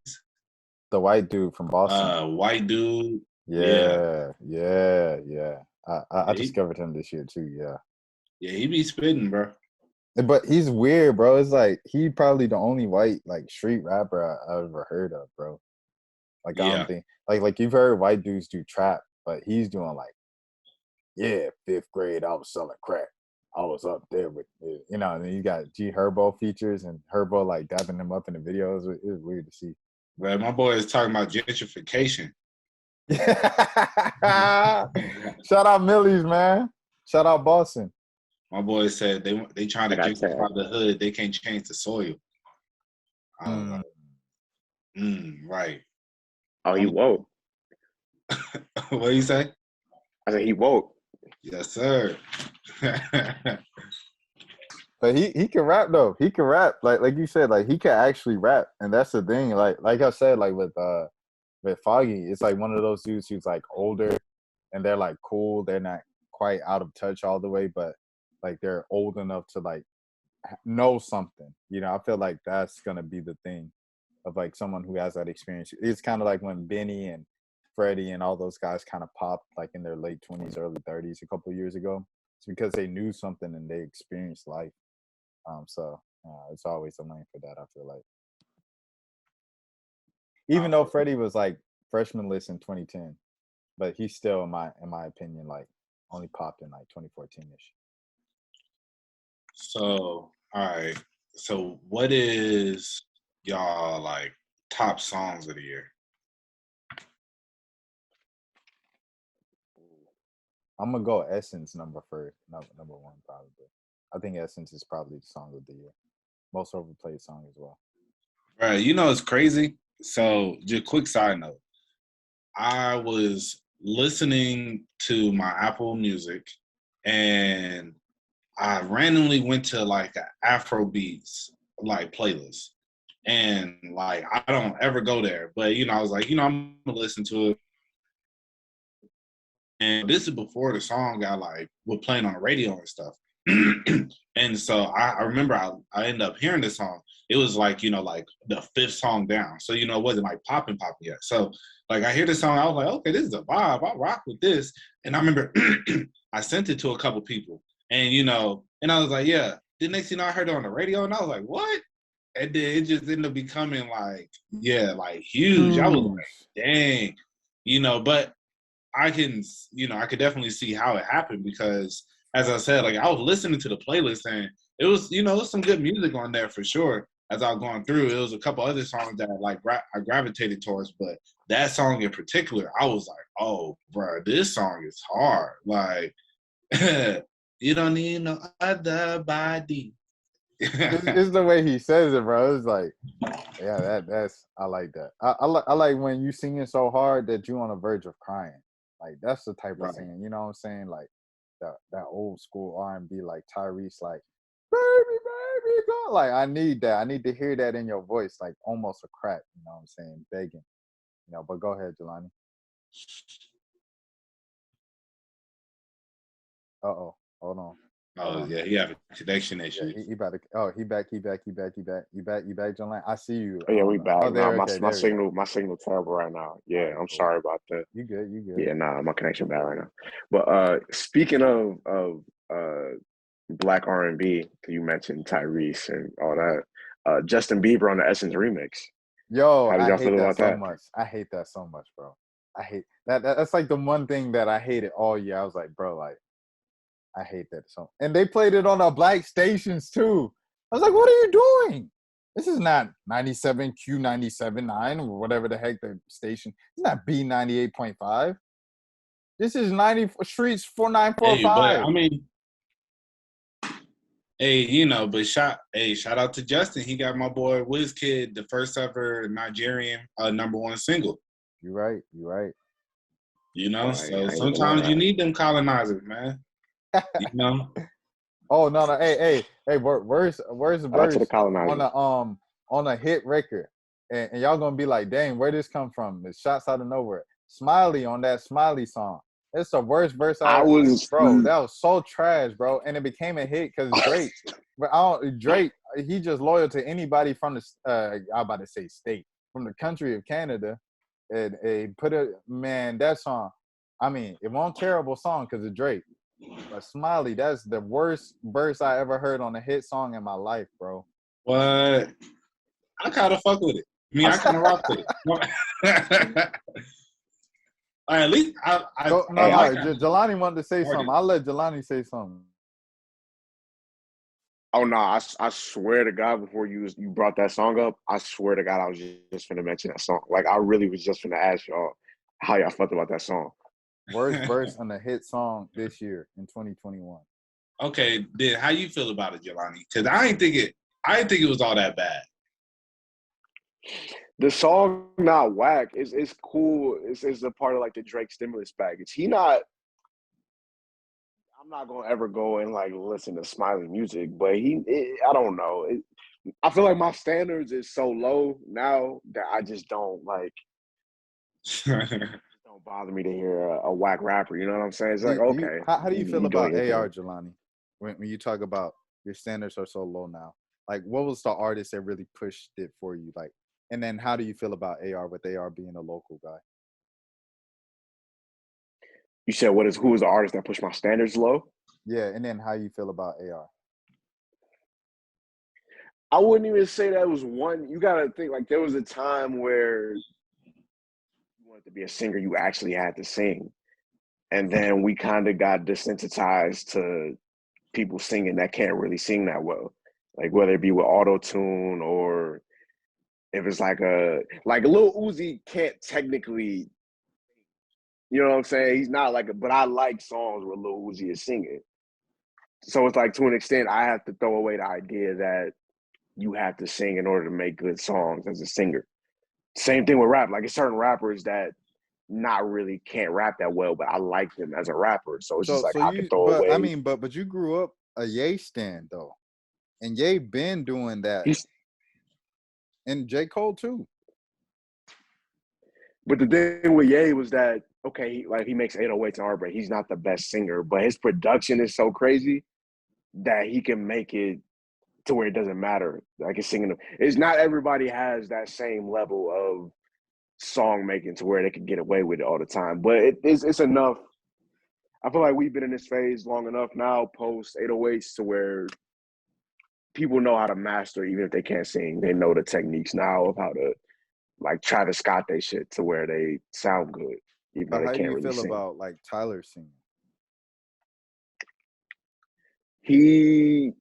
The white dude from Boston. White dude. Yeah. I Yeah, he, discovered him this year too. Yeah. yeah, he be spitting, bro. But he's weird, bro. It's like he probably the only white like street rapper I ever heard of, bro. Like I don't Yeah, think like you've heard white dudes do trap, but he's doing like, yeah, fifth grade, I was selling crack. I was up there with you know, and then you got G Herbo features and Herbo like dabbing him up in the videos. It was weird to see. but my boy is talking about gentrification. Shout out Millie's, man. Shout out Boston. My boy said they trying to Like I said, gentrify the hood. They can't change the soil. I was like, right. oh, he woke. What do you say? I said he woke. Yes, sir. But he can rap though. He can rap. Like you said, like he can actually rap. And that's the thing. Like I said, like with Foggy, it's like one of those dudes who's like older and they're like cool. They're not quite out of touch all the way, but like they're old enough to like know something. You know, I feel like that's gonna be the thing of like someone who has that experience. It's kind of like when Benny and Freddie and all those guys kind of popped like in their late 20s, early 30s a couple of years ago. It's because they knew something and they experienced life. So it's always a lane for that, I feel like. Even though Freddie was like freshman list in 2010, but he's still in my opinion like only popped in like 2014ish. So, all right. So, what is y'all like top songs of the year? I'm gonna go Essence number one probably. I think Essence is probably the song of the year, most overplayed song as well. Right. You know, it's crazy. So, just quick side note. I was listening to my Apple Music and I randomly went to like an Afro beats like playlist. And like I don't ever go there. But you know, I was like, you know, I'm gonna listen to it. And this is before the song got like was playing on the radio and stuff. And so I remember I ended up hearing this song. It was like, you know, like the fifth song down. So, you know, it wasn't like popping yet. So like I hear this song, I was like, okay, this is a vibe. I rock with this. And I remember I sent it to a couple people and, you know, and I was like, yeah. The next thing I heard it on the radio and I was like, what? And then it just ended up becoming like, yeah, like huge. I was like, dang, you know, but I can, you know, I could definitely see how it happened because, as I said, like I was listening to the playlist and it was, you know, some good music on there for sure. As I was going through, it was a couple other songs that I gravitated towards, but that song in particular, I was like, oh, bro, this song is hard. Like, you don't need no other body. It's the way he says it, bro. It's like, yeah, that's I like that. I like when you singing so hard that you on the verge of crying. Like that's the type of singing, you know what I'm saying? Like that old school R&B, like Tyrese, like baby, go. Like I need that. I need to hear that in your voice, like almost a crack. You know what I'm saying? Begging. You know, but go ahead, Jelani. Uh-oh. Hold on. Oh yeah, he have a connection issue. Yeah, he about to. Oh, he back, Jelani. I see you. Oh, yeah, we back. Oh, there. Nah, Okay, my there we signal, go. my signal terrible right now. Yeah, Right, I'm cool. sorry about that. You good? Yeah, nah, my connection bad right now. But speaking of black R&B, you mentioned Tyrese and all that. Justin Bieber on the Essence remix. Yo, How did I y'all hate feel that about so that? much. I hate that so much, bro. I hate that. That's like the one thing that I hated all year. I was like, bro, like, I hate that song. And they played it on the black stations too. I was like, what are you doing? This is not 97 Q97.9 or whatever the heck the station. It's not B98.5. This is 90 Streets Hey, but 4945. I mean, hey, you know, but shout out to Justin. He got my boy WizKid, the first ever Nigerian #1 single. You're right. You know, Oh, so I ain't even know sometimes you that. need them colonizers, man. You know, Oh no, hey, where's the Shout out to the verse colonizers. on a hit record? And y'all gonna be like, dang, where this come from? It's shots out of nowhere. Smiley on that Smiley song. It's the worst verse I was bro. That was so trash, bro. And it became a hit because Drake. But Drake, he just loyal to anybody from the I'm about to say state, from the country of Canada. and put it, man, that song. I mean, it wasn't a terrible song because of Drake. But Smiley, that's the worst verse I ever heard on a hit song in my life, bro. What? I kind of fuck with it. I mean, I kind of rock with it. At least I like Jelani wanted to say something. I'll let Jelani say something. Oh no, I swear to God, before you brought that song up, I swear to God, I was just finna mention that song. Like I really was just finna ask y'all how y'all felt about that song. Worst verse on a hit song this year in 2021. Okay, then how you feel about it, Jelani? Because I didn't think it was all that bad. The song not whack. It's cool. It's a part of like the Drake stimulus package. I'm not gonna ever go and like listen to Smiley music, but I don't know. I feel like my standards is so low now that I just don't like. Don't bother me to hear a whack rapper. You know what I'm saying? It's like okay. How do you feel about AR, Jelani? When you talk about your standards are so low now, like what was the artist that really pushed it for you? Like, and then how do you feel about AR with AR being a local guy? You said who is the artist that pushed my standards low? Yeah, and then how you feel about AR? I wouldn't even say that was one. You gotta think like there was a time where you wanted to be a singer, you actually had to sing. And then we kind of got desensitized to people singing that can't really sing that well. Like whether it be with auto-tune or if it's like a Lil Uzi can't technically, you know what I'm saying? He's not but I like songs where Lil Uzi is singing. So it's like to an extent, I have to throw away the idea that you have to sing in order to make good songs as a singer. Same thing with rap. Like it's certain rappers that not really can't rap that well, but I like them as a rapper. So it's just like I can throw away. I mean, but you grew up a Ye stan though, and Ye been doing that, and J. Cole too. But the thing with Ye was that okay, he makes 808s and heartbreak. He's not the best singer, but his production is so crazy that he can make it to where it doesn't matter. Like it's singing. It's not everybody has that same level of song making to where they can get away with it all the time. But it's enough. I feel like we've been in this phase long enough now, post 808s, to where people know how to master, even if they can't sing. They know the techniques now of how to like Travis Scott they shit to where they sound good, even though they can't really sing. How do you feel about like Tyler singing? He's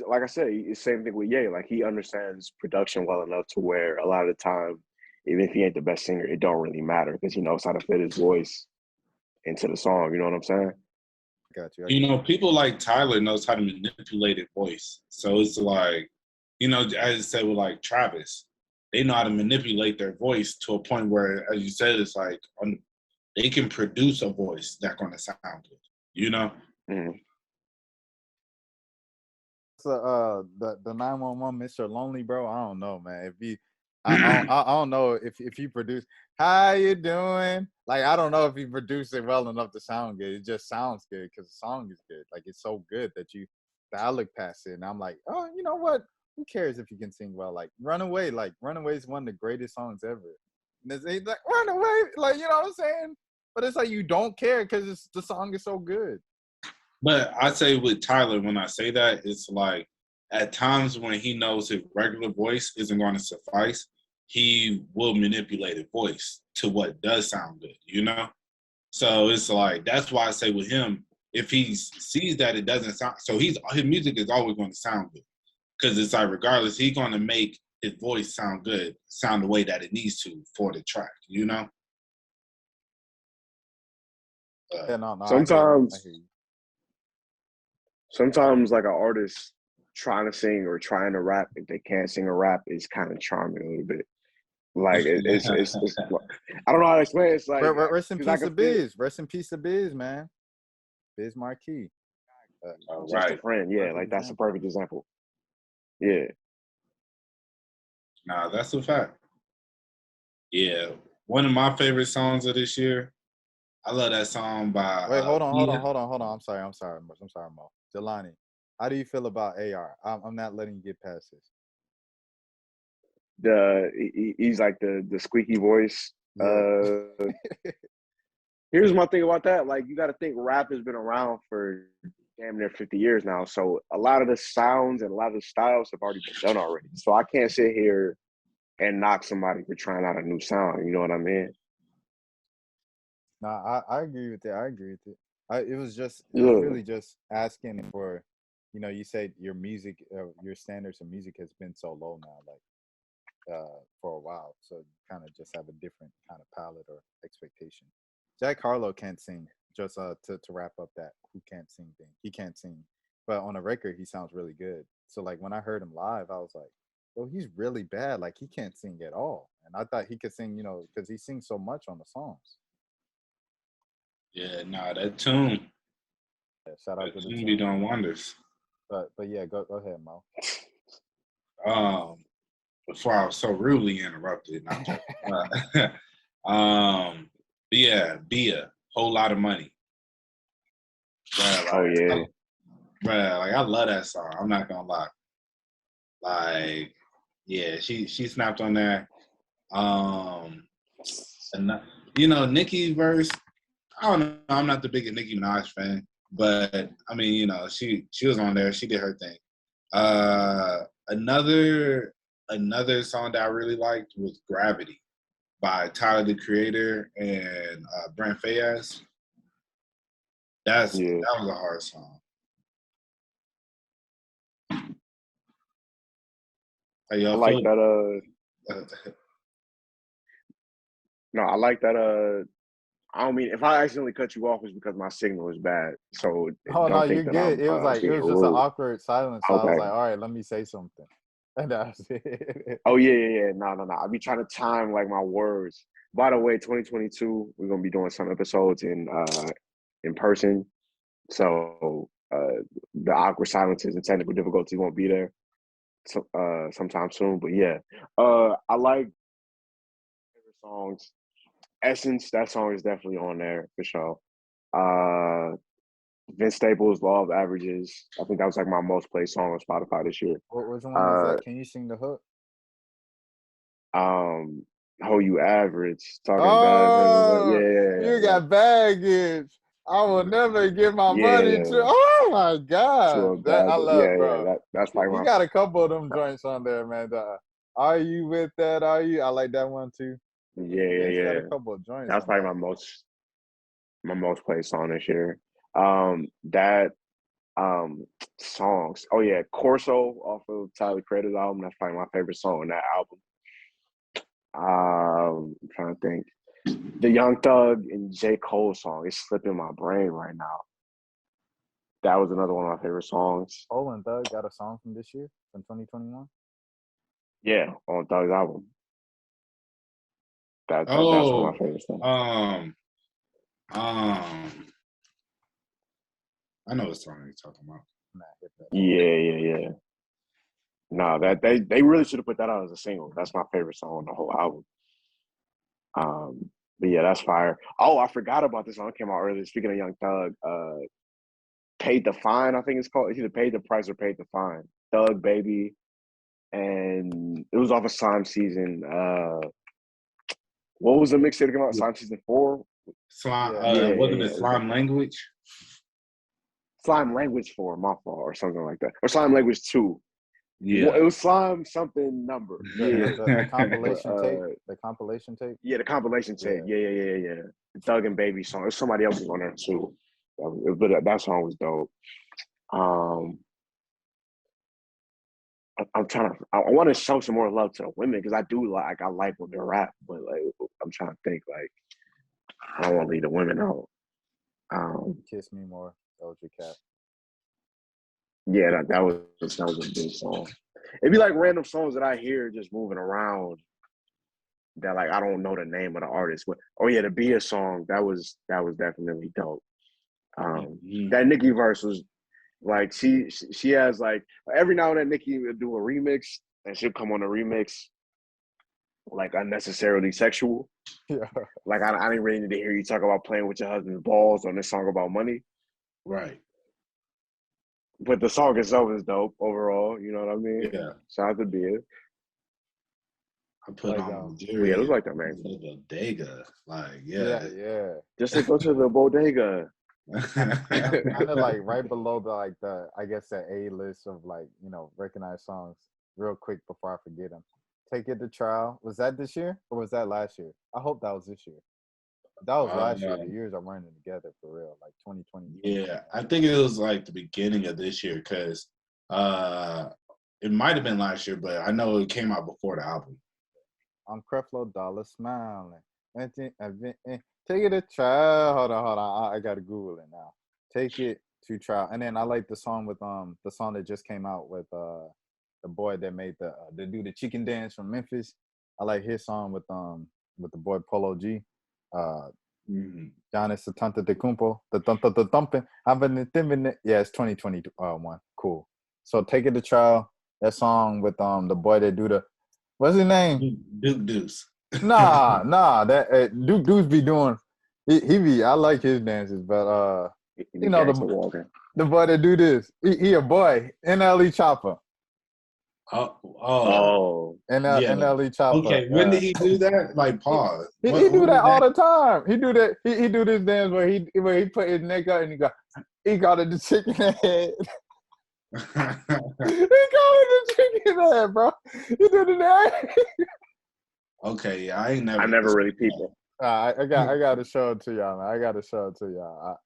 like I said, it's the same thing with Ye. Like he understands production well enough to where a lot of the time, even if he ain't the best singer, it don't really matter because he knows how to fit his voice into the song. You know what I'm saying? Got you. You know, people like Tyler knows how to manipulate his voice. So it's like, you know, as I said with like Travis, they know how to manipulate their voice to a point where, as you said, it's like they can produce a voice that's going to sound good. You know. Mm-hmm. So the 911 Mr. Lonely, bro. I don't know, man. I don't know if he produced. How you doing? Like I don't know if he produced it well enough to sound good. It just sounds good because the song is good. Like it's so good that I look past it and I'm like, oh, you know what? Who cares if you can sing well? Like Runaway is one of the greatest songs ever. And it's like Runaway, like you know what I'm saying? But it's like you don't care because the song is so good. But I say with Tyler, when I say that, it's like at times when he knows his regular voice isn't going to suffice, he will manipulate his voice to what does sound good, you know? So it's like, that's why I say with him, if he sees that it doesn't sound, so his music is always going to sound good. Because it's like, regardless, he's going to make his voice sound good, sound the way that it needs to for the track, you know? Yeah, no, Sometimes like an artist trying to sing or trying to rap, if they can't sing or rap, is kind of charming a little bit. Like it's I don't know how to explain it. It's like rest in peace to Biz. Rest in peace to Biz, man. Biz Marquis. Just a friend, yeah. Like that's a perfect example. Yeah. Nah, that's a fact. Yeah, one of my favorite songs of this year. I love that song by. Wait, hold on. I'm sorry, Mo. Jelani, how do you feel about AR? I'm not letting you get past this. he's like the squeaky voice. Yeah. Here's my thing about that. Like, you got to think rap has been around for damn near 50 years now. So a lot of the sounds and a lot of the styles have already been done already. So I can't sit here and knock somebody for trying out a new sound. You know what I mean? No, I agree with it. I agree with it. It was Yeah. really just asking for, you said your music, your standards of music has been so low now, like for a while. So you kind of just have a different kind of palette or expectation. Jack Harlow can't sing. Just to wrap up that who can't sing thing. He can't sing, but on a record he sounds really good. So like when I heard him live, I was like, oh, he's really bad. Like he can't sing at all. And I thought he could sing, because he sings so much on the songs. Yeah, nah, that tune. Yeah, shout out That to the tune be team. doing wonders. But yeah, go ahead, Mo. Before I was so rudely interrupted. Yeah, Bia, whole lot of money. Bruh, Oh yeah. like I love that song. I'm not gonna lie. Like, yeah, she snapped on there. And Nicki's verse. I don't know. I'm not the biggest Nicki Minaj fan, but I mean, she was on there. She did her thing. Another song that I really liked was Gravity by Tyler the Creator and Brent Faiyaz. That was a hard song. How I y'all like feel? that. No, I like that. I don't mean if I accidentally cut you off, it's because my signal is bad. So Oh no, don't you're think that good. I'm It was like it being was just an rude. awkward silence. So I was Okay. like, all right, let me say something. And that's it. Oh yeah. No. I be trying to time like my words. By the way, 2022, we're gonna be doing some episodes in person. So the awkward silences and technical difficulties won't be there sometime soon. But yeah, I like favorite songs. Essence, that song is definitely on there for sure. Vince Staples, Law of Averages. I think that was like my most played song on Spotify this year. Which one is that? Can you sing the hook? How you average, talking bad. Oh, you Yeah. got baggage. I will never give my money to. Yeah. Oh my To god, a that bad, I love, yeah. bro. That's like He my. got a couple of them joints on there, man. Are you with that? Are you? I like that one too. Yeah, he's got Yeah. a couple of joints That's on like that. my most played song this year. That songs. Oh yeah, Corso off of Tyler Creator's album. That's probably my favorite song on that album. I'm trying to think. The Young Thug and J. Cole song is slipping my brain right now. That was another one of my favorite songs. Cole and Thug got a song from this year, from 2021. Yeah, on Thug's album. That's one of my favorite songs. I know what song you're talking about. Yeah. No, that they really should have put that out as a single. That's my favorite song on the whole album. But yeah, that's fire. Oh, I forgot about this song. It came out earlier. Speaking of Young Thug, Paid the Fine, I think it's called. It's either Paid the Price or Paid the Fine. Thug Baby. And it was off of Slime Season. What was the mixtape that came out? Slime Season 4? Slime, wasn't it Slime Language? Slime Language 4, my fault, or something like that. Or Slime Language 2. Yeah. Well, it was Slime something number. The compilation tape. The compilation tape. Yeah, the compilation tape. Yeah. The Thug and Baby song. There's somebody else was on there too. But that song was dope. I'm trying to. I want to show some more love to the women because I like women rap, but like I'm trying to think like I don't want to leave the women out. Kiss Me More, Doja Cat. Yeah, that was a big song. It'd be like random songs that I hear just moving around that like I don't know the name of the artist. But oh yeah, the Bia song that was definitely dope. That Nicki verse was like she has like every now and then Nicki will do a remix and she'll come on a remix like unnecessarily sexual. Yeah. Like I didn't really need to hear you talk about playing with your husband's balls on this song about money. Right. But the song itself is dope overall. You know what I mean? Yeah. Shout out to Bia. I put Like on Yeah, it Nigerian looks like that, man. bodega. Like, yeah, yeah. yeah. Just to go to the bodega. Kind of like right below the I guess the A list of like recognized songs. Real quick before I forget them. Take It to Trial. Was that this year or was that last year? I hope that was this year. That was last year. The years are running together for real. Like 2020. Yeah, I think it was like the beginning of this year because it might have been last year, but I know it came out before the album. I'm Creflo Dollar smiling. Take It to Trial. Hold on. I gotta Google it now. Take It to Trial. And then I like the song with the song that just came out with the boy that made the do the chicken dance from Memphis. I like his song with the boy Polo G. Giannis Satanta de Cumpo, the thumping. Yeah, it's 2021. Cool. So Take It to Trial. That song with the boy that do the what's his name? Duke Deuce. Nah. That Duke Deuce be doing. He be. I like his dances, but the boy that do this. He a boy. NLE Chopper. Oh. NLE Chopper. Okay, when did he do that? Like, pause. He do that all the time. He do that. He do this dance where he put his neck up and he got it the chicken head. He called it the chicken head, bro. He do the dance. Okay, yeah, I never really peeped it. I got to show it to y'all, man. I got to show it to y'all.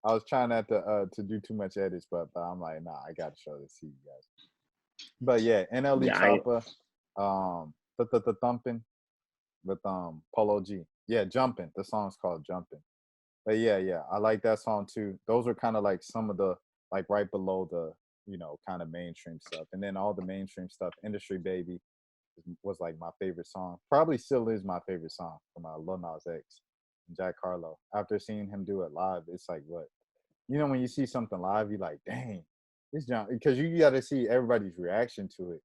I was trying not to do too much edits, but I'm like, nah, I got to show this to you guys. But yeah, NLE Chopper, the thumping with Polo G. Yeah, Jumping. The song's called Jumping. But yeah, I like that song too. Those are kind of like some of the like right below the kind of mainstream stuff, and then all the mainstream stuff. Industry Baby was like my favorite song. Probably still is my favorite song from Lil Nas X and Jack Harlow. After seeing him do it live, it's like what when you see something live, you like, dang, this jump, because you got to see everybody's reaction to it.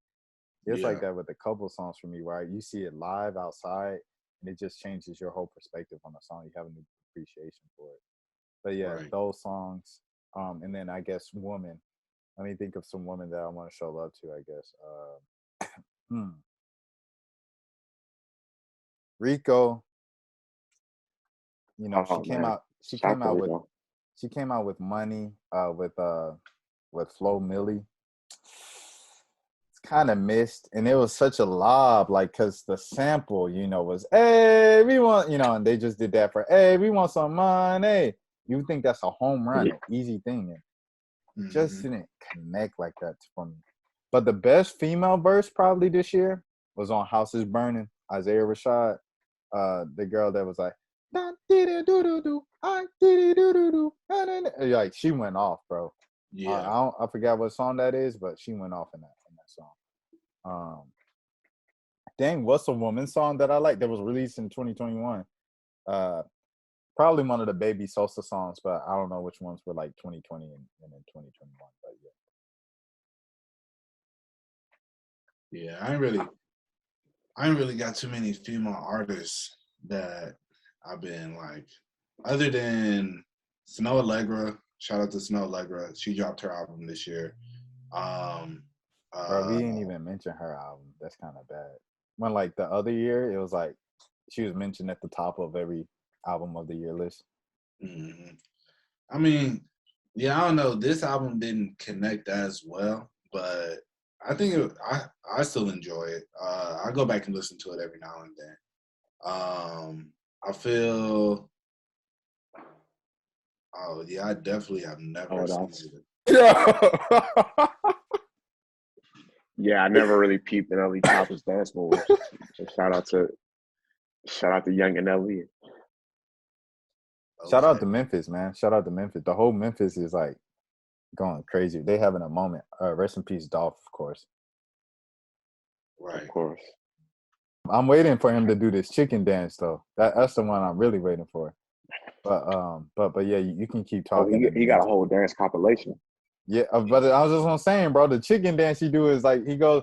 It's like that with a couple songs for me, where you see it live outside, and it just changes your whole perspective on the song. You have a new appreciation for it. But yeah, those songs, and then I guess Woman. Let me think of some women that I want to show love to. I guess Rico. She came out with Money, with Flo Milli. It's kind of missed, and it was such a lob, like, because the sample, was, hey, we want, and they just did that for, hey, we want some money. You think that's a home run, an easy thing, and just didn't connect like that for me. But the best female verse probably this year was on House is Burning, Isaiah Rashad, the girl that was like, like, she went off, bro. Yeah, I forgot what song that is, but she went off in that song. Dang, what's a woman song that I like that was released in 2021? Probably one of the Baby Sosa songs, but I don't know which ones were like 2020 and then 2021. But yeah, I ain't really got too many female artists that I've been like, other than Snow Allegra. Shout out to Snow Allegra. She dropped her album this year. Bro, we didn't even mention her album. That's kind of bad. When like the other year, it was like she was mentioned at the top of every album of the year list. Mm-hmm. I mean, yeah, I don't know. This album didn't connect as well, but I think I still enjoy it. I go back and listen to it every now and then. I feel. Oh yeah, I definitely have never seen it. Yeah, I never really peeped NLE Chopper's dance moves. So shout out to young NLE. Okay. Shout out to Memphis, man. Shout out to Memphis. The whole Memphis is like going crazy. They having a moment. Rest in peace, Dolph, of course. Right. Of course. I'm waiting for him to do this chicken dance though. That's the one I'm really waiting for. But yeah, you can keep talking. Oh, he got a whole dance compilation. Yeah, but I was just on saying, bro, the chicken dance he do is like he goes.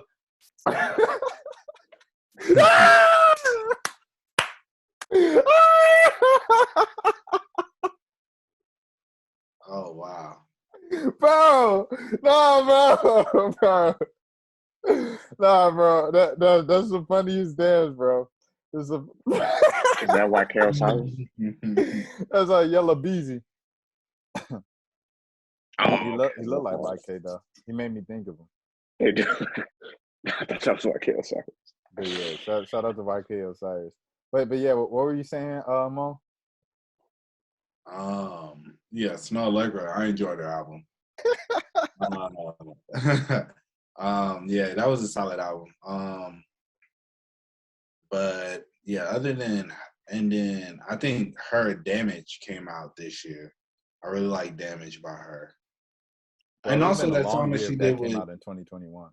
Oh wow, bro, no, bro. Nah, bro. That's the funniest dance, bro. It's a Is that why Carol Cyrus? that's like Yellow Beezy. Oh, He okay. looked like YK though. He made me think of him. They do. I thought that was why Carol Cyrus. But yeah, shout out to YK Osiris. But yeah, what were you saying, Mo? Yeah, Smell Like Her. I enjoyed the album. Yeah, that was a solid album. But yeah, and then I think her Damage came out this year. I really like Damage by her. Bro, And it's also been a that long song that year she if did that came with, out in 2021.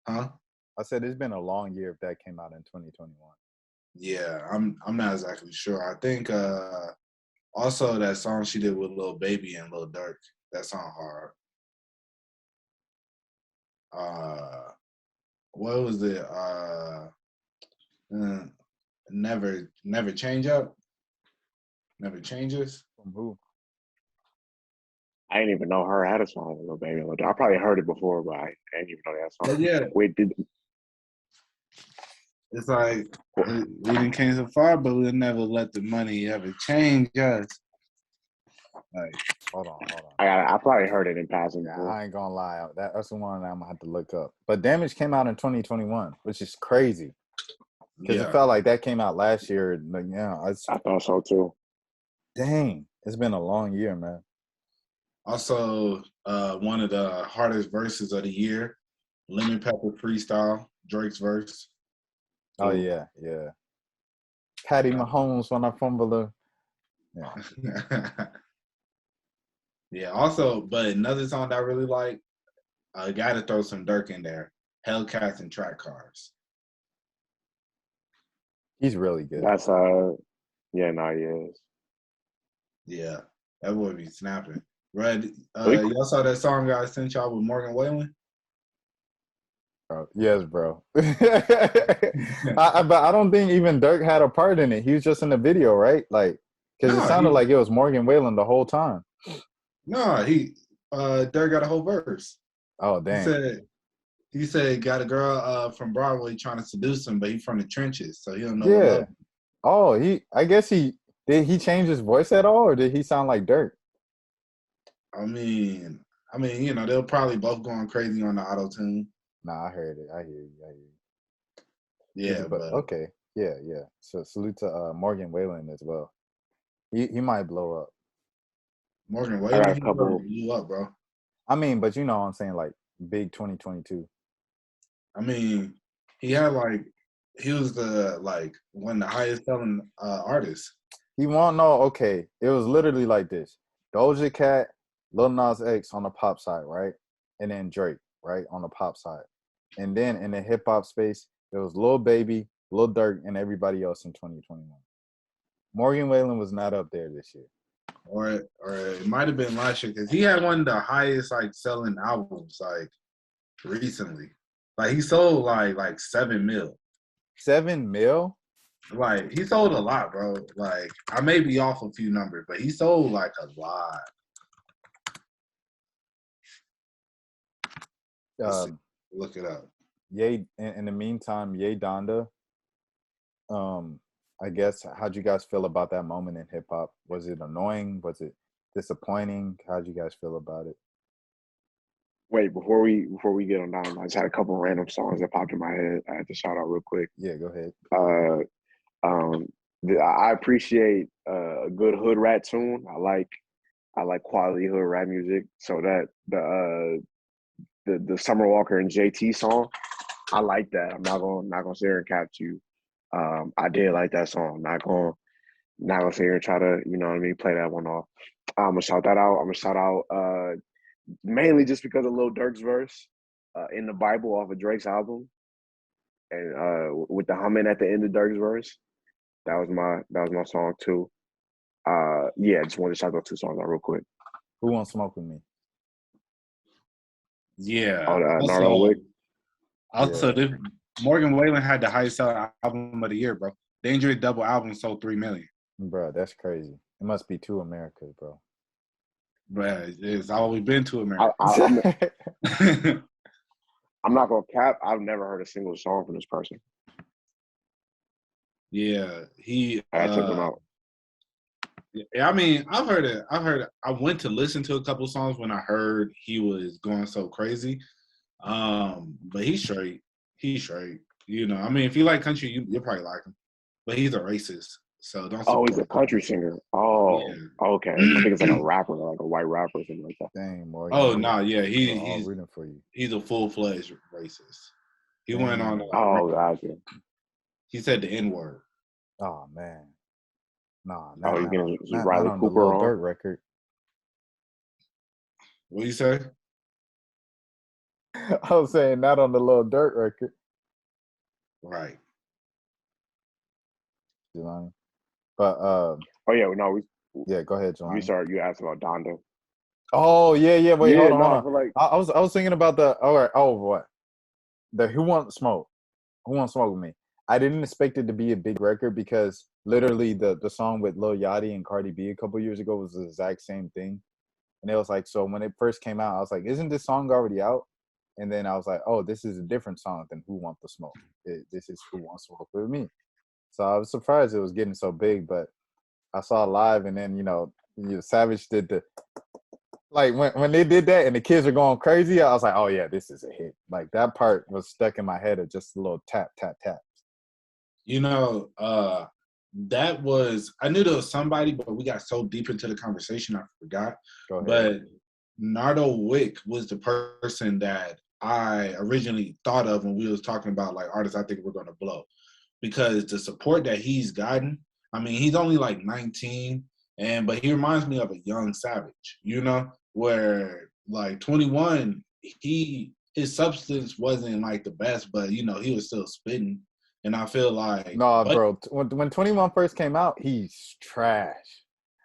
huh? I said it's been a long year if that came out in 2021. Yeah, I'm not exactly sure. I think also that song she did with Lil Baby and Lil Durk, that song hard. What was it? Uh, never change up, never changes. From who? I didn't even know her had a song with Lil Baby. I probably heard it before, but I didn't even know that But song. yeah, Wait, it's like we didn't came so far, but we'll never let the money ever change us. Like, Hold on. I probably heard it in passing Yeah, before. I ain't gonna lie. That's the one I'm gonna have to look up. But Damage came out in 2021, which is crazy. Because it yeah, felt like that came out last year. Like, I thought so too. dang, it's been a long year, man. also one of the hardest verses of the year, Lemon Pepper Freestyle, Drake's verse. Oh Mm. yeah. Patty Mahomes when I fumble her. Yeah. Yeah, also, but another song that I really like, I gotta throw some Dirk in there. Hellcats and Track Cars. He's really good. That's yeah, no, he is. Yeah, that boy be snapping. Red, We- y'all saw that song I sent y'all with Morgan Wallen? Bro. Yes, bro. But I don't think even Dirk had a part in it. He was just in the video, right? Like, because it No, sounded like it was Morgan Wallen the whole time. Dirk got a whole verse. Oh, He dang. said got a girl from Broadway trying to seduce him, but he from the trenches, so he don't know what Yeah. love. Oh, I guess did he change his voice at all, or did he sound like Dirk? I mean, they'll probably both going crazy on the auto tune. Nah, I heard it. I hear you. Yeah, But but okay. Yeah. So salute to Morgan Wallen as well. He might blow up. Morgan I got Wallen, a he couple. blew up, bro. I mean, but you know what I'm saying, like big 2022. I mean, he was the one of the highest selling artists. He won't know. Okay, it was literally like this: Doja Cat, Lil Nas X on the pop side, right, and then Drake, right, on the pop side, and then in the hip hop space, there was Lil Baby, Lil Durk, and everybody else in 2021. Morgan Wallen was not up there this year. Or it might have been last year because he had one of the highest selling albums recently. Like he sold like 7 mil. 7 mil? Like he sold a lot, bro. Like I may be off a few numbers, but he sold like a lot. Look it up. Ye, in the meantime, Ye Donda. I guess how'd you guys feel about that moment in hip hop? Was it annoying? Was it disappointing? How'd you guys feel about it? Wait, before we get on down, I just had a couple random songs that popped in my head. I had to shout out real quick. Yeah, go ahead. I appreciate a good hood rat tune. I like quality hood rap music. So that the Summer Walker and JT song, I like that. I'm not gonna sit here and cap you. I did like that song. Not gonna sit here and try to, you know what I mean, play that one off. I'm gonna shout that out. I'm gonna shout out mainly just because of Lil Durk's verse in the Bible off of Drake's album, and with the humming at the end of Durk's verse. That was my song too. Yeah, just wanted to shout those two songs out real quick. Who Won't Smoke With Me? Yeah. Nardo Wick. Also, Morgan Wallen had the highest selling album of the year, bro. Dangerous Double album sold 3 million. Bro, that's crazy. It must be two Americas, bro. But it's always been to America. I'm not gonna cap. I've never heard a single song from this person. Yeah, he. I had to check them out. Yeah, I mean, I've heard it. I went to listen to a couple songs when I heard he was going so crazy. But he's straight. He's straight. You know, I mean, if you like country, you'll probably like him. But he's a racist, so don't Oh, he's a support country singer. Oh, Yeah. okay. I think it's like a rapper, like a white rapper or something like that. Dang, Morgan. Oh no, yeah, We're all rooting for you. he's a full-fledged racist. He went on. Oh, gotcha. He said the N-word. Oh man. Nah, Oh, you getting not Riley on the Cooper Lil on? Dirt record. What do you say? I was saying not on the Lil Dirt record. Right. Jelani. But oh yeah, no, yeah, go ahead, you Jelani. you asked about Donda. Oh yeah. Wait, Yeah, hold on, no, hold I on. feel like I was thinking about the what? The Who Wants Smoke? Who Wants Smoke with Me? I didn't expect it to be a big record because literally the song with Lil Yachty and Cardi B a couple years ago was the exact same thing. And it was like, so when it first came out, I was like, isn't this song already out? And then I was like, oh, this is a different song than Who Want the Smoke. This is Who Wants Smoke with Me. So I was surprised it was getting so big, but I saw it live, and then Savage did the when they did that and the kids are going crazy. I was like, oh yeah, this is a hit. Like that part was stuck in my head of just a little tap tap tap. You know, that was I knew there was somebody, but we got so deep into the conversation I forgot. Go ahead. But Nardo Wick was the person that I originally thought of when we was talking about like artists I think we're gonna blow. Because the support that he's gotten, I mean, he's only like 19, but he reminds me of a young Savage, you know, where like 21, his substance wasn't like the best, but you know, he was still spitting. And I feel like bro, when 21 first came out, he's trash.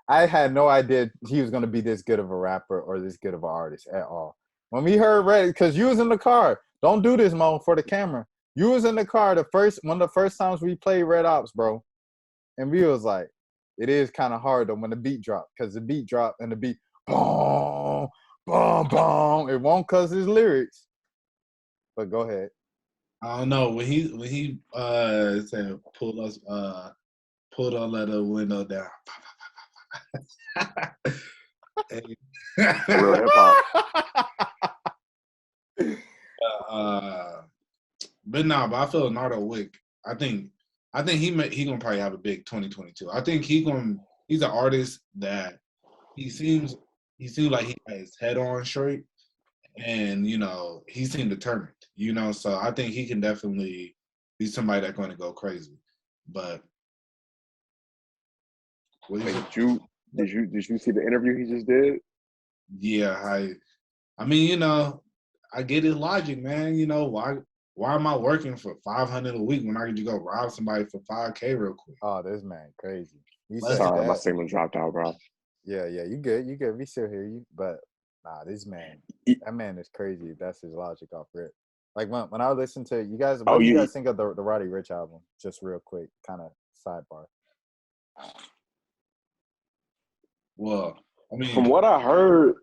I had no idea he was gonna be this good of a rapper or this good of an artist at all. When we heard Red, because you was in the car, don't do this, Mo, for the camera. You was in the car one of the first times we played Red Ops, bro. And we was like, it is kind of hard though when the beat dropped, because the beat dropped and the beat boom, boom, boom. It won't cause his lyrics. But go ahead. I don't know when he said pull the letter window down. real hip hop. But nah, I feel Nardo Wick. I think he gonna probably have a big 2022. I think he's an artist that he seems like he got his head on straight, and you know he seemed determined. You know, so I think he can definitely be somebody that's going to go crazy. But did you see the interview he just did? Yeah, I mean, you know, I get his logic, man. You know, why am I working for $500 a week when I can just go rob somebody for $5K real quick? Oh, this man crazy. Sorry, my signal dropped out, bro. Yeah, you good. We still hear you. But nah, this man, that man is crazy. That's his logic off rip. Like when I listen to you guys, what do you guys think of the Roddy Ricch album? Just real quick, kind of sidebar. Well, I mean, from what I heard,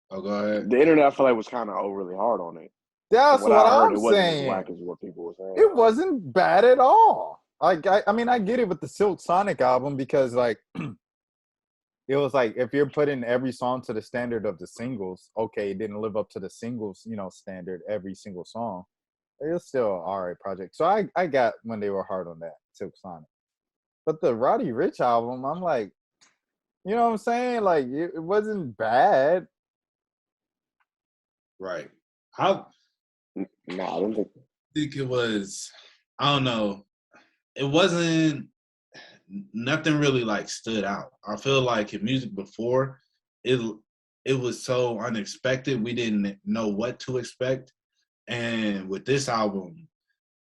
go ahead. The internet I feel like was kind of overly hard on it. That's what I'm saying. It wasn't as whack as what people were saying. It wasn't bad at all. Like I mean, I get it with the Silk Sonic album because like it was like if you're putting every song to the standard of the singles, okay, it didn't live up to the singles, standard every single song. It was still an alright project. So I got when they were hard on that Silk Sonic. But the Roddy Ricch album, I'm like, you know what I'm saying? Like it wasn't bad. Right. I don't think it was. I don't know. It wasn't. Nothing really like stood out. I feel like in music before, it was so unexpected. We didn't know what to expect, and with this album,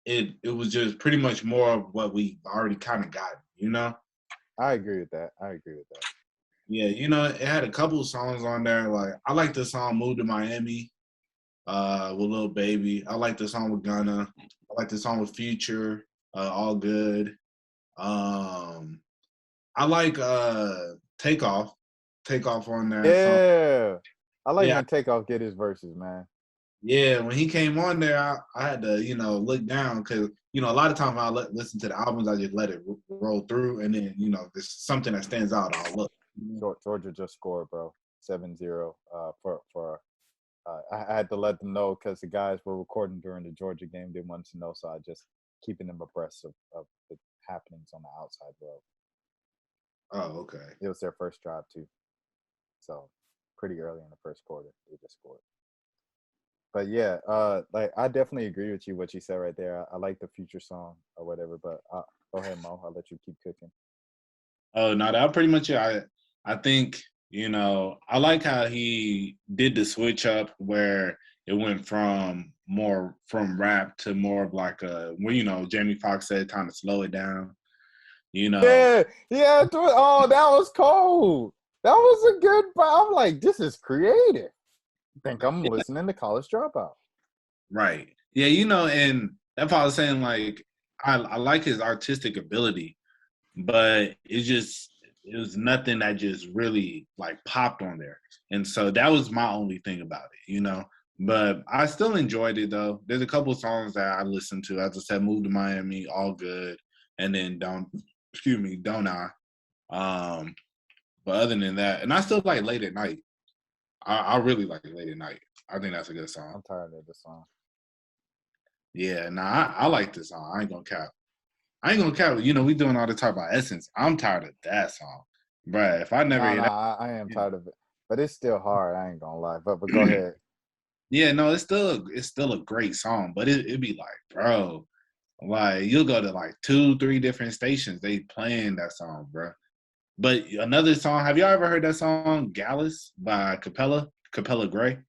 it was just pretty much more of what we already kind of got. You know. I agree with that. Yeah, it had a couple of songs on there. Like I like the song "Move to Miami" with Lil Baby. I like the song with Gunna. I like the song with Future. All Good. I like Takeoff on there. Yeah. I like when Takeoff get his verses, man. Yeah, when he came on there, I had to, look down because, a lot of times I listen to the albums, I just let it roll through, and then, there's something that stands out, I'll look. Georgia just scored, bro. 7-0. For I had to let them know because the guys were recording during the Georgia game. They wanted to know, so I just keeping them abreast of the happenings on the outside road. Oh, okay. It was their first drive too, so pretty early in the first quarter they just scored. But yeah, like I definitely agree with you what you said right there. I like the Future song or whatever, but go ahead, Mo. I'll let you keep cooking. Oh no, that pretty much it. I think I like how he did the switch up where it went from rap to more of like Jamie Foxx said, time to slow it down. Yeah, yeah. Oh, that was cold. That was a good. I'm like, this is creative. I think I'm listening to College Dropout. Right. Yeah, and that's why I was saying like I like his artistic ability, but it was nothing that just really like popped on there. And so that was my only thing about it. But I still enjoyed it though. There's a couple songs that I listened to. As I said, Move to Miami, All Good, and then Don't I? But other than that, and I still like Late at Night. I really like Late at Night. I think that's a good song. I'm tired of the song. Yeah, I like this song. I ain't gonna cap. We doing all the talk about Essence. I'm tired of that song. Bruh, if I never hear that. I am tired of it. But it's still hard, I ain't gonna lie. But go ahead. Yeah, no, it's still a great song, but it'd be like, bro, like you'll go to like 2-3 different stations, they playing that song, bro. But another song, have y'all ever heard that song Gallus by Capella Gray?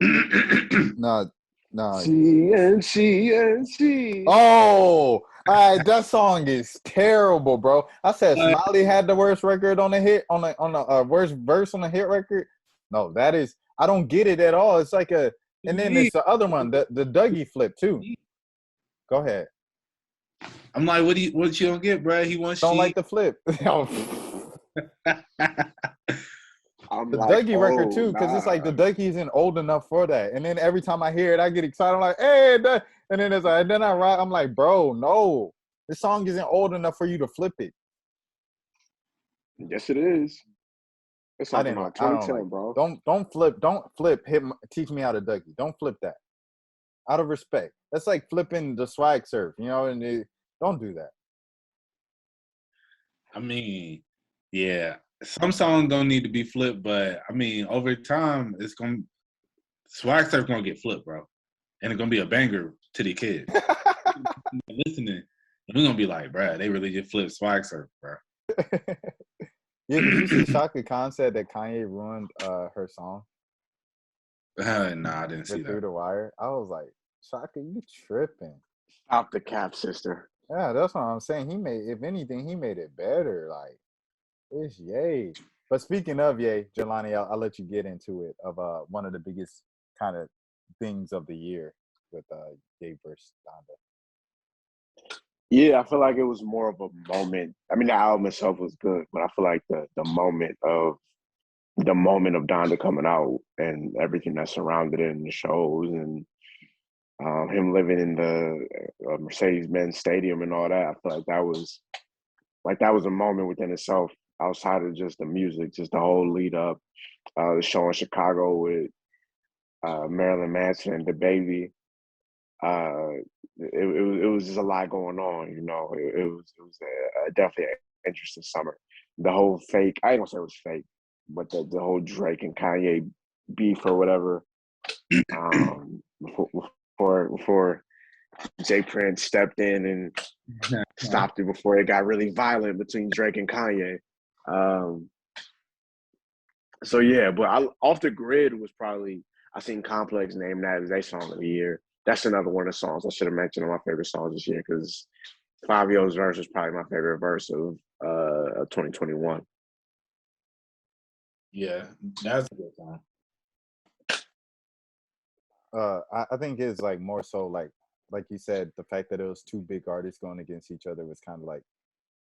No. CNC. Oh, all right. That song is terrible, bro. I said Smiley had the worst record on the hit on the worst verse on the hit record. No, that is I don't get it at all. It's like and then it's the other one, the Dougie flip too. Go ahead. I'm like, what you don't get, bro? He wants Don't like the flip. I'm the like, Dougie record too, because it's like the Dougie isn't old enough for that. And then every time I hear it, I get excited. I'm like, hey, and then it's like, and then I'm like, bro, no, this song isn't old enough for you to flip it. Yes, it is. It's something about 2010, bro. Don't flip. Teach me how to Dougie. Don't flip that. Out of respect, that's like flipping the swag surf, and don't do that. I mean, yeah, some songs don't need to be flipped, but I mean, over time, swag surf gonna get flipped, bro, and it's gonna be a banger to the kids listening. And we're gonna be like, bro, they really just flipped swag surf, bro. Yeah, did you see Shaka Khan said that Kanye ruined her song? Nah, I didn't see that. Through the Wire. I was like, Shaka, you tripping? Stop the cap, sister. Yeah, that's what I'm saying. If anything, he made it better. Like, it's yay. But speaking of yay, Jelani, I'll let you get into it of one of the biggest kind of things of the year with Ye versus Donda. Yeah, I feel like it was more of a moment. I mean, the album itself was good, but I feel like the moment of Donda coming out and everything that surrounded it and the shows and him living in the Mercedes-Benz Stadium and all that. I feel like that was a moment within itself outside of just the music, just the whole lead up, the show in Chicago with Marilyn Manson and the baby. It was just a lot going on, It was definitely an interesting summer. The whole fake, I ain't gonna say it was fake, but the whole Drake and Kanye beef or whatever. Before Jay Prince stepped in and stopped it before it got really violent between Drake and Kanye. So yeah, but Off the Grid was probably, I seen Complex name that as their song of the year. That's another one of the songs I should have mentioned on my favorite songs this year because Fabio's verse was probably my favorite verse of 2021. Yeah, that's a good song. I think it's like more so like you said, the fact that it was two big artists going against each other was kind of like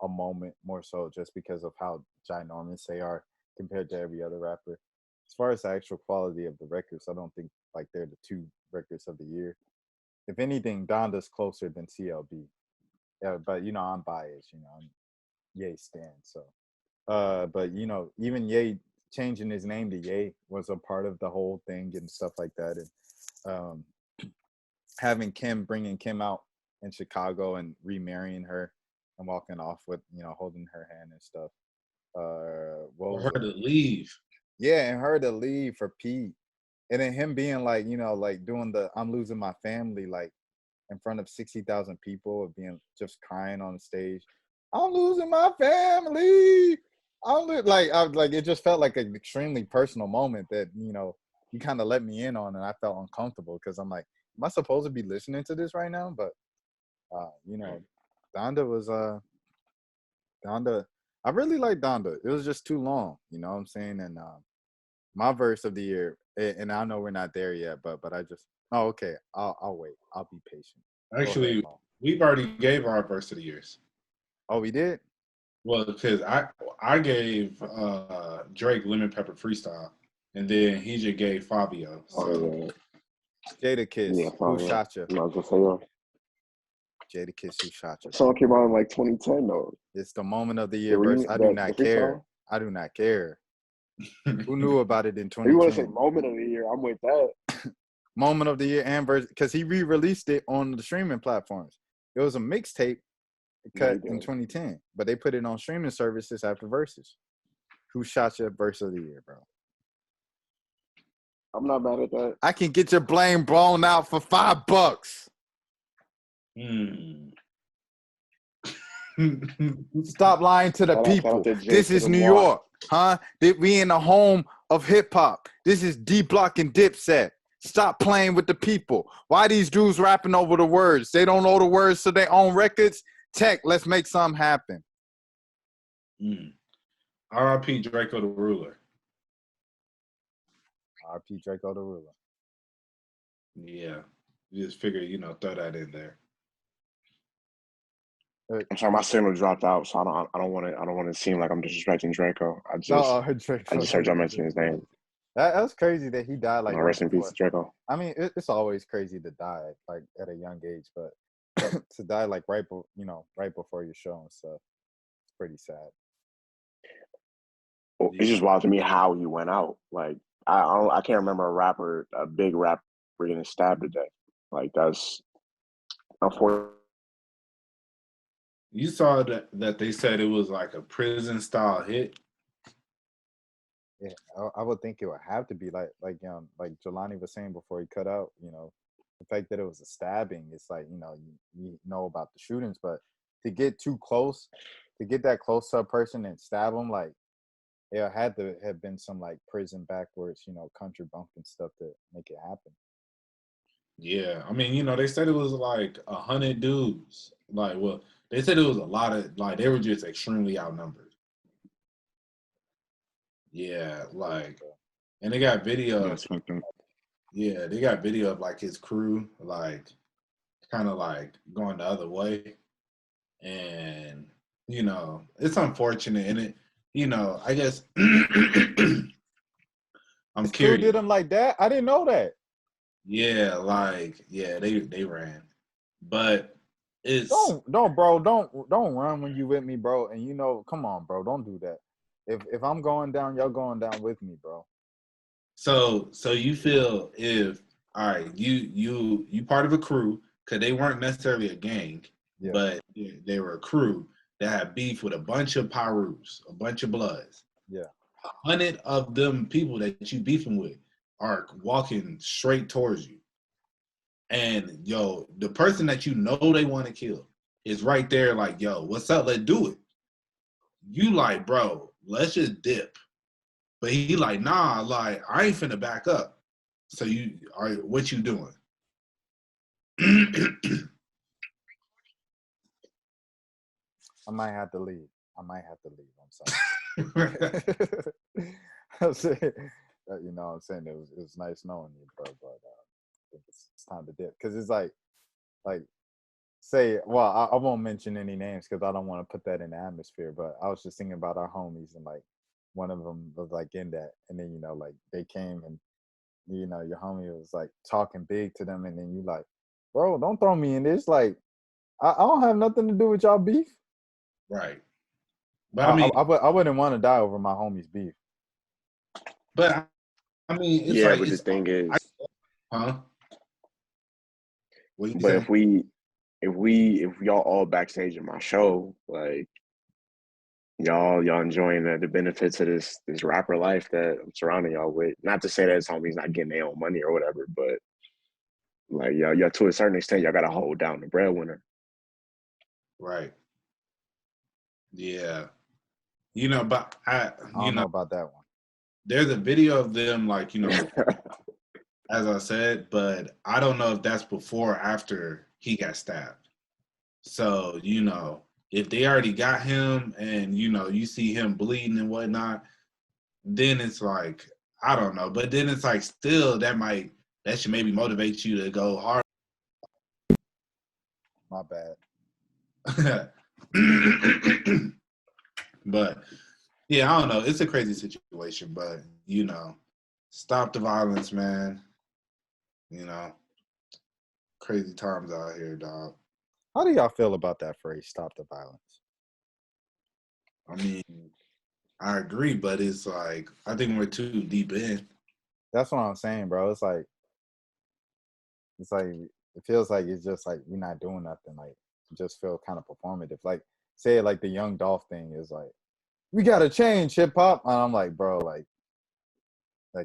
a moment more so just because of how ginormous they are compared to every other rapper. As far as the actual quality of the records, I don't think like they're the two records of the year. If anything, Donda's closer than CLB. Yeah, but you know I'm biased. You know I'm Ye stan. So, but you know even Ye changing his name to Ye was a part of the whole thing and stuff like that. And having bringing Kim out in Chicago and remarrying her and walking off with holding her hand and stuff. What For was her it? to leave. Yeah, and her to leave for Pete, and then him being like, like doing the "I'm losing my family" like in front of 60,000 people, of being just crying on the stage. I'm losing my family. Like it just felt like an extremely personal moment that you kind of let me in on, and I felt uncomfortable because I'm like, am I supposed to be listening to this right now? But Donda was Donda. I really like Donda. It was just too long, you know what I'm saying? And my verse of the year, and I know we're not there yet, but I just okay. I'll wait. I'll be patient. Actually, we've already gave our verse of the years. Oh, we did? Well, because I gave Drake Lemon Pepper Freestyle, and then he just gave Fabio. So. Jada Kiss, Yeah, who Fabio. shot you? I was gonna say, Jada Kiss, who shot you? the song came out in like 2010 though. It's the moment of the year verse. I do not care. I do not care. Who knew about it in 2010? You want to say moment of the year? I'm with that. Moment of the year and verse, because he re-released it on the streaming platforms. It was a mixtape cut in 2010, but they put it on streaming services after verses. Who shot your verse of the year, bro? I'm not mad at that. I can get your blame blown out for $5. Stop lying to the people. This is New York, huh? We in the home of hip hop. This is D Block and Dipset. Stop playing with the people. Why these dudes rapping over the words? They don't know the words to their own records. Tech, let's make something happen. R.I.P. Draco the Ruler. R.I.P. Draco the Ruler. Yeah, you just figure, throw that in there. I'm sorry, my signal dropped out, so I don't want to seem like I'm disrespecting Draco. I just heard y'all mention his name. That's crazy that he died like. Rest in peace, Draco. I mean, it's always crazy to die like at a young age, but to die like right before your show and stuff, it's pretty sad. Well, it's just wild to me how he went out. Like I can't remember a big rapper getting stabbed to death. Like that's unfortunate. You saw that they said it was like a prison style hit. Yeah, I would think it would have to be like Jelani was saying before he cut out. The fact that it was a stabbing, it's like you know about the shootings, but to get that close to a person and stab them, like it had to have been some like prison backwards, country bumpkin stuff to make it happen. Yeah, I mean, they said it was like 100 dudes. Like, well, they said it was a lot of they were just extremely outnumbered. Yeah, and they got video. Yeah, they got video of like his crew, like kind of like going the other way, and it's unfortunate, and it, I guess I'm his curious. Crew did him like that? I didn't know that. Yeah, they ran, but it's don't bro, don't run when you with me, bro, and come on, bro, don't do that. If I'm going down, you're going down with me, bro. So you feel if all right, you part of a crew because they weren't necessarily a gang, but they were a crew that had beef with a bunch of Pyrus, a bunch of Bloods. Yeah, 100 of them people that you beefing with are walking straight towards you, and the person that they want to kill is right there. Like, yo, what's up? Let's do it. You like, bro, let's just dip. But he like, nah, like, I ain't finna back up. So what you doing? I might have to leave. I'm sorry. I'm saying, I'm saying it was nice knowing you, bro. But I think it's time to dip because it's like say, well, I won't mention any names because I don't want to put that in the atmosphere. But I was just thinking about our homies and like one of them was like in that, and then like they came and your homie was like talking big to them, and then you like, bro, don't throw me in this. Like, I don't have nothing to do with y'all beef. Right. But I mean, I wouldn't want to die over my homie's beef. but I mean, it's Yeah, like but the thing is, huh? What you but say? if y'all all backstage at my show, like y'all enjoying the benefits of this rapper life that I'm surrounding y'all with. Not to say that his homie's not getting their own money or whatever, but like y'all to a certain extent, y'all gotta hold down the breadwinner. Right. Yeah. But I don't know about that one. there's a video of them, like, as I said, but I don't know if that's before or after he got stabbed. So, if they already got him and, you see him bleeding and whatnot, then it's like, I don't know. But then it's like, still, that should maybe motivate you to go hard. My bad. But yeah, I don't know. It's a crazy situation, but stop the violence, man. Crazy times out here, dog. How do y'all feel about that phrase, stop the violence? I mean, I agree, but it's like, I think we're too deep in. That's what I'm saying, bro. It's like it feels like it's just like we're not doing nothing. Like, it just feel kind of performative. Like, say like the Young Dolph thing is like, we gotta change hip hop. And I'm like, bro, like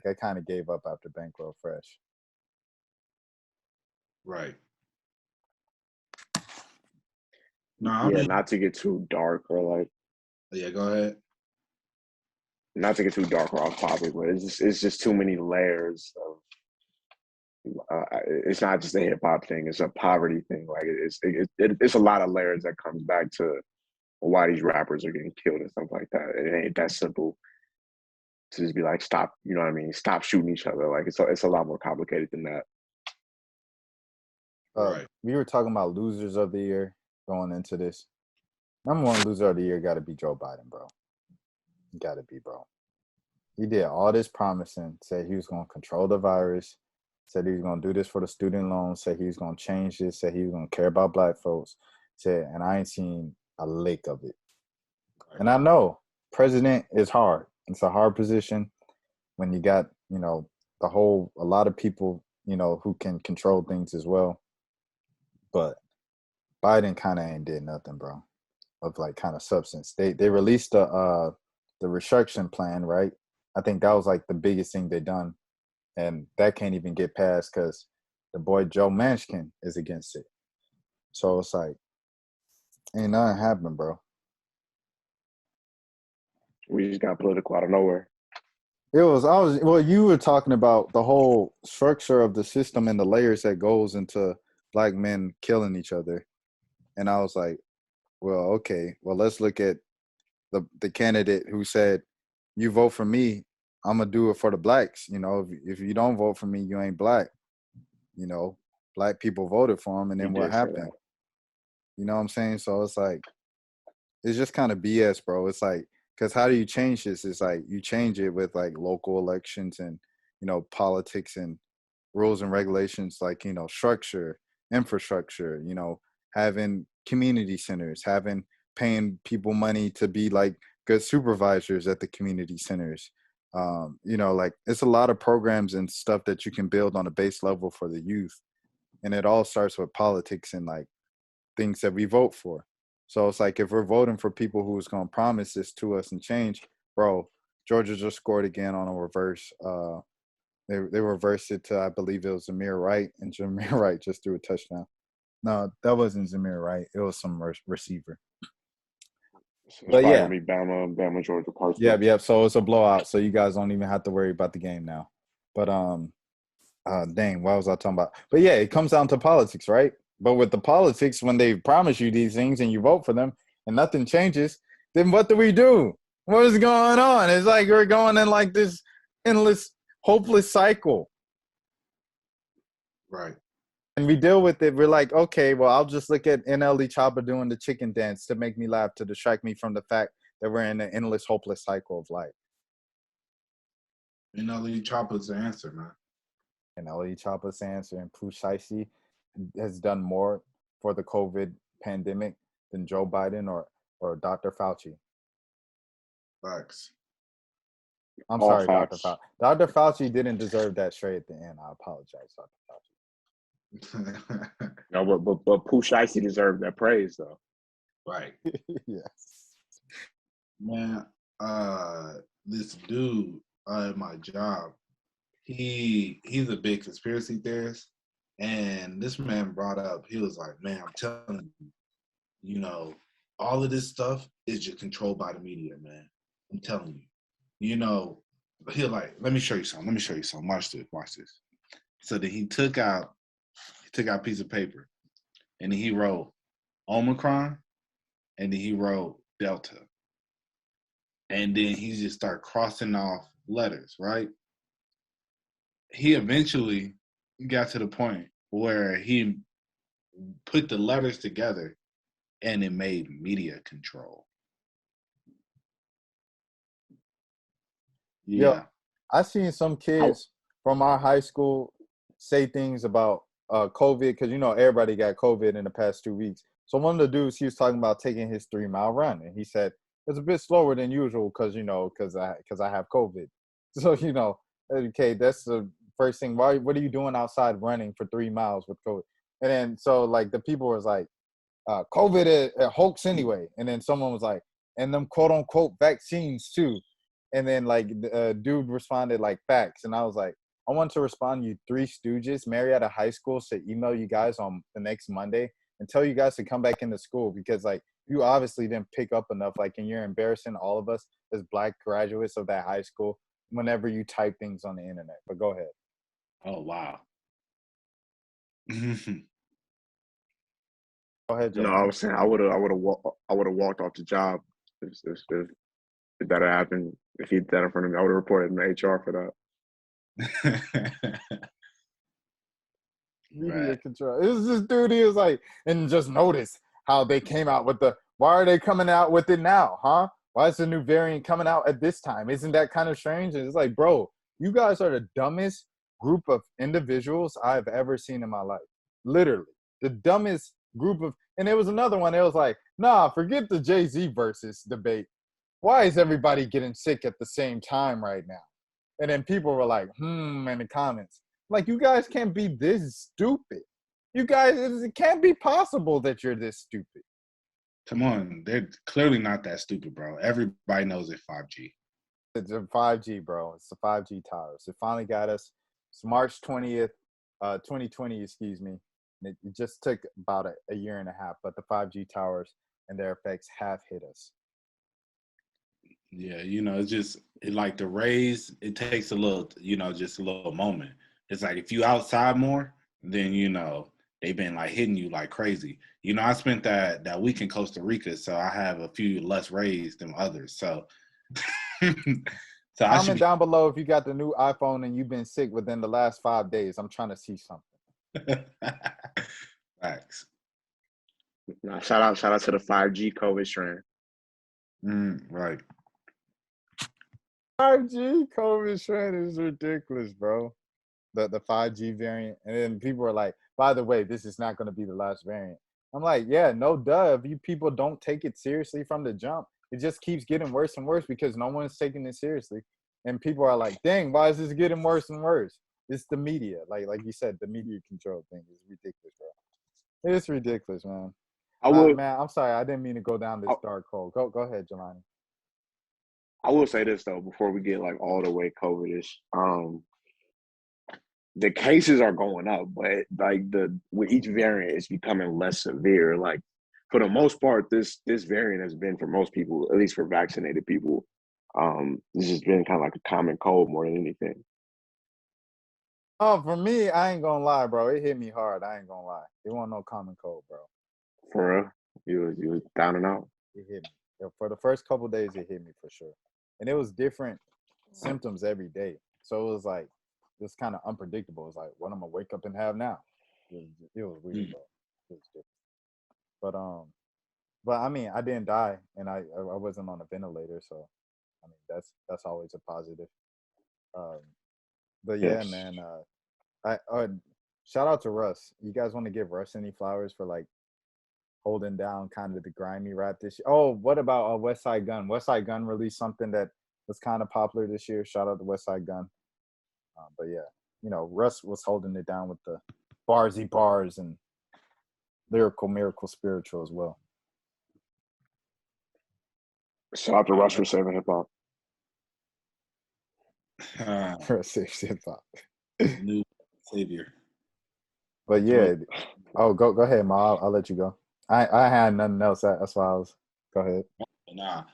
I kind of gave up after Bankroll Fresh. Right. No, I Yeah, mean, not to get too dark or like yeah, go ahead. not to get too dark or off topic, but it's just too many layers of. It's not just a hip hop thing; it's a poverty thing. Like it's a lot of layers that comes back to why these rappers are getting killed and stuff like that. It ain't that simple to just be like, stop. You know what I mean? Stop shooting each other. Like it's a lot more complicated than that. Right. We were talking about losers of the year going into this. Number one loser of the year got to be Joe Biden, bro. Got to be, bro. He did all this promising, said he was going to control the virus, said he was going to do this for the student loans, said he was going to change this, said he was going to care about black folks, said, and I ain't seen a lick of it. And I know president is hard. It's a hard position when you got, a lot of people, who can control things as well. But Biden kind of ain't did nothing, bro, of like kind of substance. They released the restriction plan, right? I think that was like the biggest thing they done, and that can't even get passed because the boy Joe Manchin is against it. So it's like ain't nothing happening, bro. We just got political out of nowhere. You were talking about the whole structure of the system and the layers that goes into black men killing each other, and I was like, well, okay, well, let's look at the candidate who said, you vote for me, I'm gonna do it for the blacks. If you don't vote for me, you ain't black. Black people voted for him, and then what happened? You know what I'm saying? So it's like, it's just kind of BS, bro. It's like, because how do you change this? It's like you change it with like local elections and politics and rules and regulations, like structure, infrastructure. Having community centers, paying people money to be like good supervisors at the community centers. Like it's a lot of programs and stuff that you can build on a base level for the youth, and it all starts with politics and like things that we vote for. So it's like if we're voting for people who's gonna promise this to us and change, bro. Georgia just scored again on a reverse. They reversed it to, I believe it was Zamir Wright, and Zamir Wright just threw a touchdown. No, that wasn't Zamir Wright. It was some receiver. So it's But probably yeah, gonna be Bama, Georgia, Park. yeah. So it's a blowout. So you guys don't even have to worry about the game now. But dang, what was I talking about? But yeah, it comes down to politics, right? But with the politics, when they promise you these things and you vote for them and nothing changes, then what do we do? What is going on? It's like we're going in like this endless, hopeless cycle. Right. And we deal with it. We're like, okay, well, I'll just look at NLE Chopper doing the chicken dance to make me laugh, to distract me from the fact that we're in an endless, hopeless cycle of life. NLE Chopper's the answer, man. and Ellie Choppa Sands and Pooh Shiesty has done more for the COVID pandemic than Joe Biden or Dr. Fauci. Facts. I'm All sorry, Dr. facts. Fauci. Dr. Fauci didn't deserve that straight at the end. I apologize, Dr. No, but Pooh Shiesty deserved that praise though. Right. Fauci. Yes. Man, this dude at my job, he's a big conspiracy theorist. And this man brought up, he was like, man, I'm telling you, you know, all of this stuff is just controlled by the media, man. I'm telling you. You know, he'll like, let me show you something. Let me show you something. Watch this. Watch this. So then he took out a piece of paper and then he wrote Omicron and then he wrote Delta. And then he just started crossing off letters, right? He eventually got to the point where he put the letters together and it made media control. Yeah. Yo, I seen some kids from our high school say things about COVID because everybody got COVID in the past 2 weeks. So one of the dudes, he was talking about taking his 3-mile run, and he said it's a bit slower than usual because I have COVID. So okay, that's the first thing. What are you doing outside running for 3 miles with COVID? And then so like the people was like, COVID is a hoax anyway. And then someone was like, and them quote unquote vaccines too. And then like the dude responded like facts. And I was like, I want to respond you Three Stooges. Marietta High School should email you guys on the next Monday and tell you guys to come back into school because like you obviously didn't pick up enough. Like, and you're embarrassing all of us as Black graduates of that high school whenever you type things on the internet. But go ahead. Oh, wow. Go ahead, Joe. No, I was saying I would have walked off the job if that had happened. If he did that in front of me, I would have reported him to HR for that. Media Right. control. It was this dude. He was like, and just notice how they came out with why are they coming out with it now, huh? Why is the new variant coming out at this time? Isn't that kind of strange? And it's like, bro, you guys are the dumbest group of individuals I've ever seen in my life. Literally, the dumbest group of. And there was another one. It was like, nah, forget the Jay-Z versus debate. Why is everybody getting sick at the same time right now? And then people were like, in the comments. Like, you guys can't be this stupid. You guys, it can't be possible that you're this stupid. Come on. They're clearly not that stupid, bro. Everybody knows it's 5G. It's a 5G, bro. It's the 5G towers. It finally got us. It's March 20th, 2020, excuse me. It just took about a year and a half, but the 5G towers and their effects have hit us. Yeah, it's just like the rays, it takes a little, just a little moment. It's like if you outside more, then they've been like hitting you like crazy. I spent that week in Costa Rica, so I have a few less rays than others. So Comment down below if you got the new iPhone and you've been sick within the last 5 days. I'm trying to see something. Facts. Nah, shout out to the 5G COVID strand. Right. 5G COVID strand is ridiculous, bro. The 5G variant. And then people are like, by the way, this is not going to be the last variant. I'm like, yeah, no duh. If you people don't take it seriously from the jump, it just keeps getting worse and worse because no one's taking it seriously. And people are like, dang, why is this getting worse and worse? It's the media. Like you said, the media control thing is ridiculous, bro. It's ridiculous, man. Man, I'm sorry. I didn't mean to go down this dark hole. Go ahead, Jelani. I will say this, though, before we get like all the way COVID-ish. The cases are going up, but like with each variant, it's becoming less severe. Like for the most part, this variant has been for most people, at least for vaccinated people, this has been kind of like a common cold more than anything. Oh, for me, I ain't gonna lie, bro. It hit me hard. I ain't gonna lie. It wasn't no common cold, bro. For real, you was down and out. It hit me. For the first couple of days, it hit me for sure, and it was different symptoms every day. So it was like. It was kind of unpredictable. It's like, what I'm gonna wake up and have now? It was weird, bro. It was different. But I mean, I didn't die, and I wasn't on a ventilator, so I mean, that's always a positive. But yeah, Yes. man. shout out to Russ. You guys want to give Russ any flowers for like holding down kind of the grimy rap this year? Oh, what about West Side Gun? West Side Gun released something that was kind of popular this year. Shout out to West Side Gun. But yeah, you know, Russ was holding it down with the barsy bars and lyrical miracle spiritual as well. Shout out to Russ for saving hip hop. Hip hop. New savior. But yeah, go ahead, Ma. I'll let you go. I had nothing else. That's why I was. Go ahead. Nah,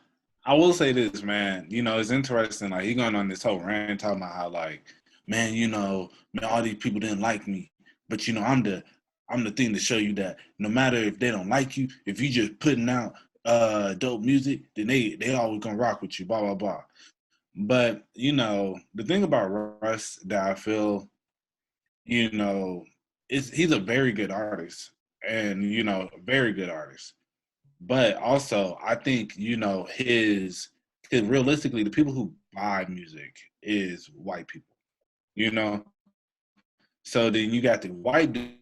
I will say this, man. You know, it's interesting. Like he going on this whole rant talking about how, like, man, you know, man, all these people didn't like me, but you know, I'm the thing to show you that no matter if they don't like you, if you just putting out dope music, then they always gonna rock with you. Blah blah blah. But you know, the thing about Russ that I feel, you know, is he's a very good artist, and you know, a very good artist. But also, I think, you know, because realistically, the people who buy music is white people, you know? So then you got the white dude.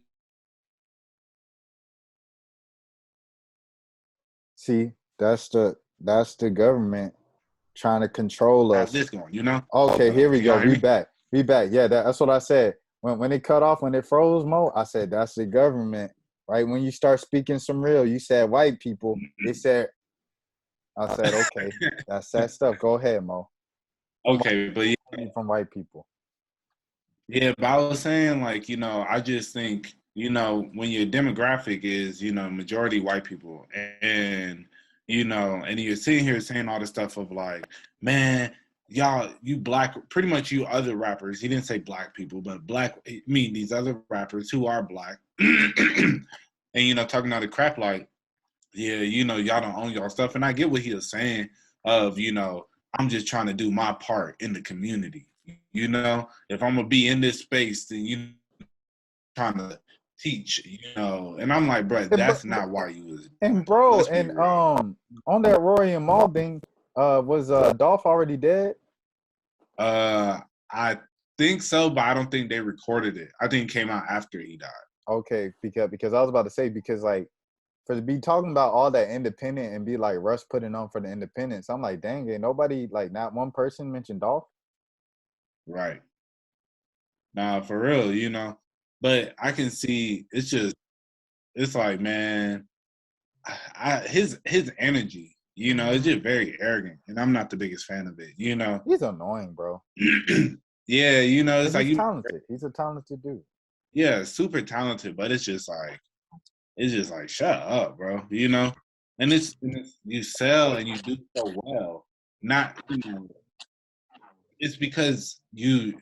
See, that's the government trying to control us. How's this going, you know? Okay, here we go. We back. We back. Yeah, that's what I said. When it cut off, when it froze, Mo, I said that's the government. Right? When you start speaking some real, you said white people. They said, I said, okay, that's that stuff. Go ahead, Mo. Okay, but yeah. From white people. Yeah, but I was saying, like, you know, I just think, you know, when your demographic is, you know, majority white people, and you know, and you're sitting here saying all this stuff of like, man, y'all, you black, pretty much you other rappers, he didn't say black people, but these other rappers who are black, and, you know, talking all the crap like, yeah, you know, y'all don't own y'all stuff. And I get what he was saying of, you know, I'm just trying to do my part in the community. You know, if I'm going to be in this space, then you trying to teach, you know. And I'm like, bro, that's not why you was. And bro, and on that Rory and Maul thing, was Dolph already dead? I think so, but I don't think they recorded it. I think it came out after he died. Okay, because I was about to say, because like for to be talking about all that independent and be like Russ putting on for the independence, I'm like, dang, ain't nobody, like not one person mentioned Dolph. Right. Nah, for real, you know. But I can see it's like, man, his energy, you know, it's just very arrogant, and I'm not the biggest fan of it, you know. He's annoying, bro. Yeah, you know, it's like he's talented. He's a talented dude. Yeah, super talented, but it's just like, shut up, bro. You know, and it's you sell and you do so well. Not, you know, it's because the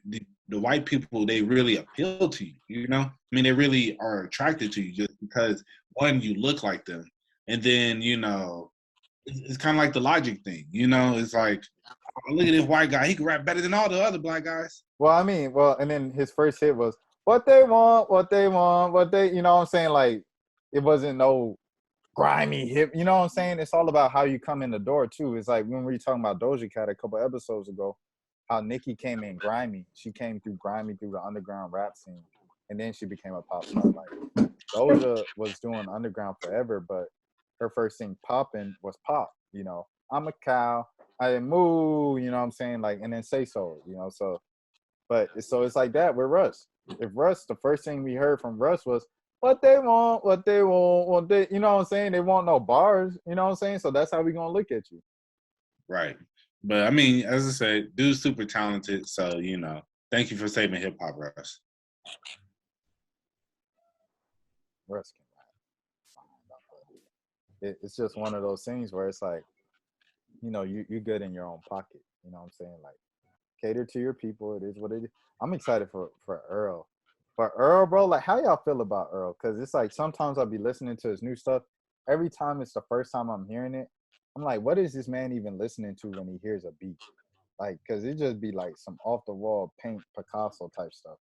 white people, they really appeal to you. You know, I mean, they really are attracted to you just because one, you look like them, and then you know, it's kind of like the Logic thing. You know, it's like, oh, look at this white guy. He can rap better than all the other black guys. Well, I mean, and then his first hit was what they want, you know what I'm saying? Like, it wasn't no grimy hip, you know what I'm saying? It's all about how you come in the door, too. It's like when we were talking about Doja Cat a couple episodes ago, how Nicki came in grimy. She came through grimy through the underground rap scene, and then she became a pop star. Like, Doja was doing underground forever, but her first thing popping was pop, you know. I'm a cow, I moo, you know what I'm saying? Like, and then Say So, you know, so. But so it's like that with Russ. If Russ, the first thing we heard from Russ was what they want, you know what I'm saying? They want no bars, you know what I'm saying? So that's how we gonna look at you. Right. But I mean, as I said, dude's super talented. So, you know, thank you for saving hip hop, Russ. Russ can it's just one of those things where it's like, you know, you're good in your own pocket. You know what I'm saying? Like, cater to your people. It is what it is. I'm excited for Earl. For Earl, bro, like how y'all feel about Earl? Because it's like sometimes I'll be listening to his new stuff. Every time it's the first time I'm hearing it, I'm like, what is this man even listening to when he hears a beat? Like, because it just be like some off the wall paint Picasso type stuff.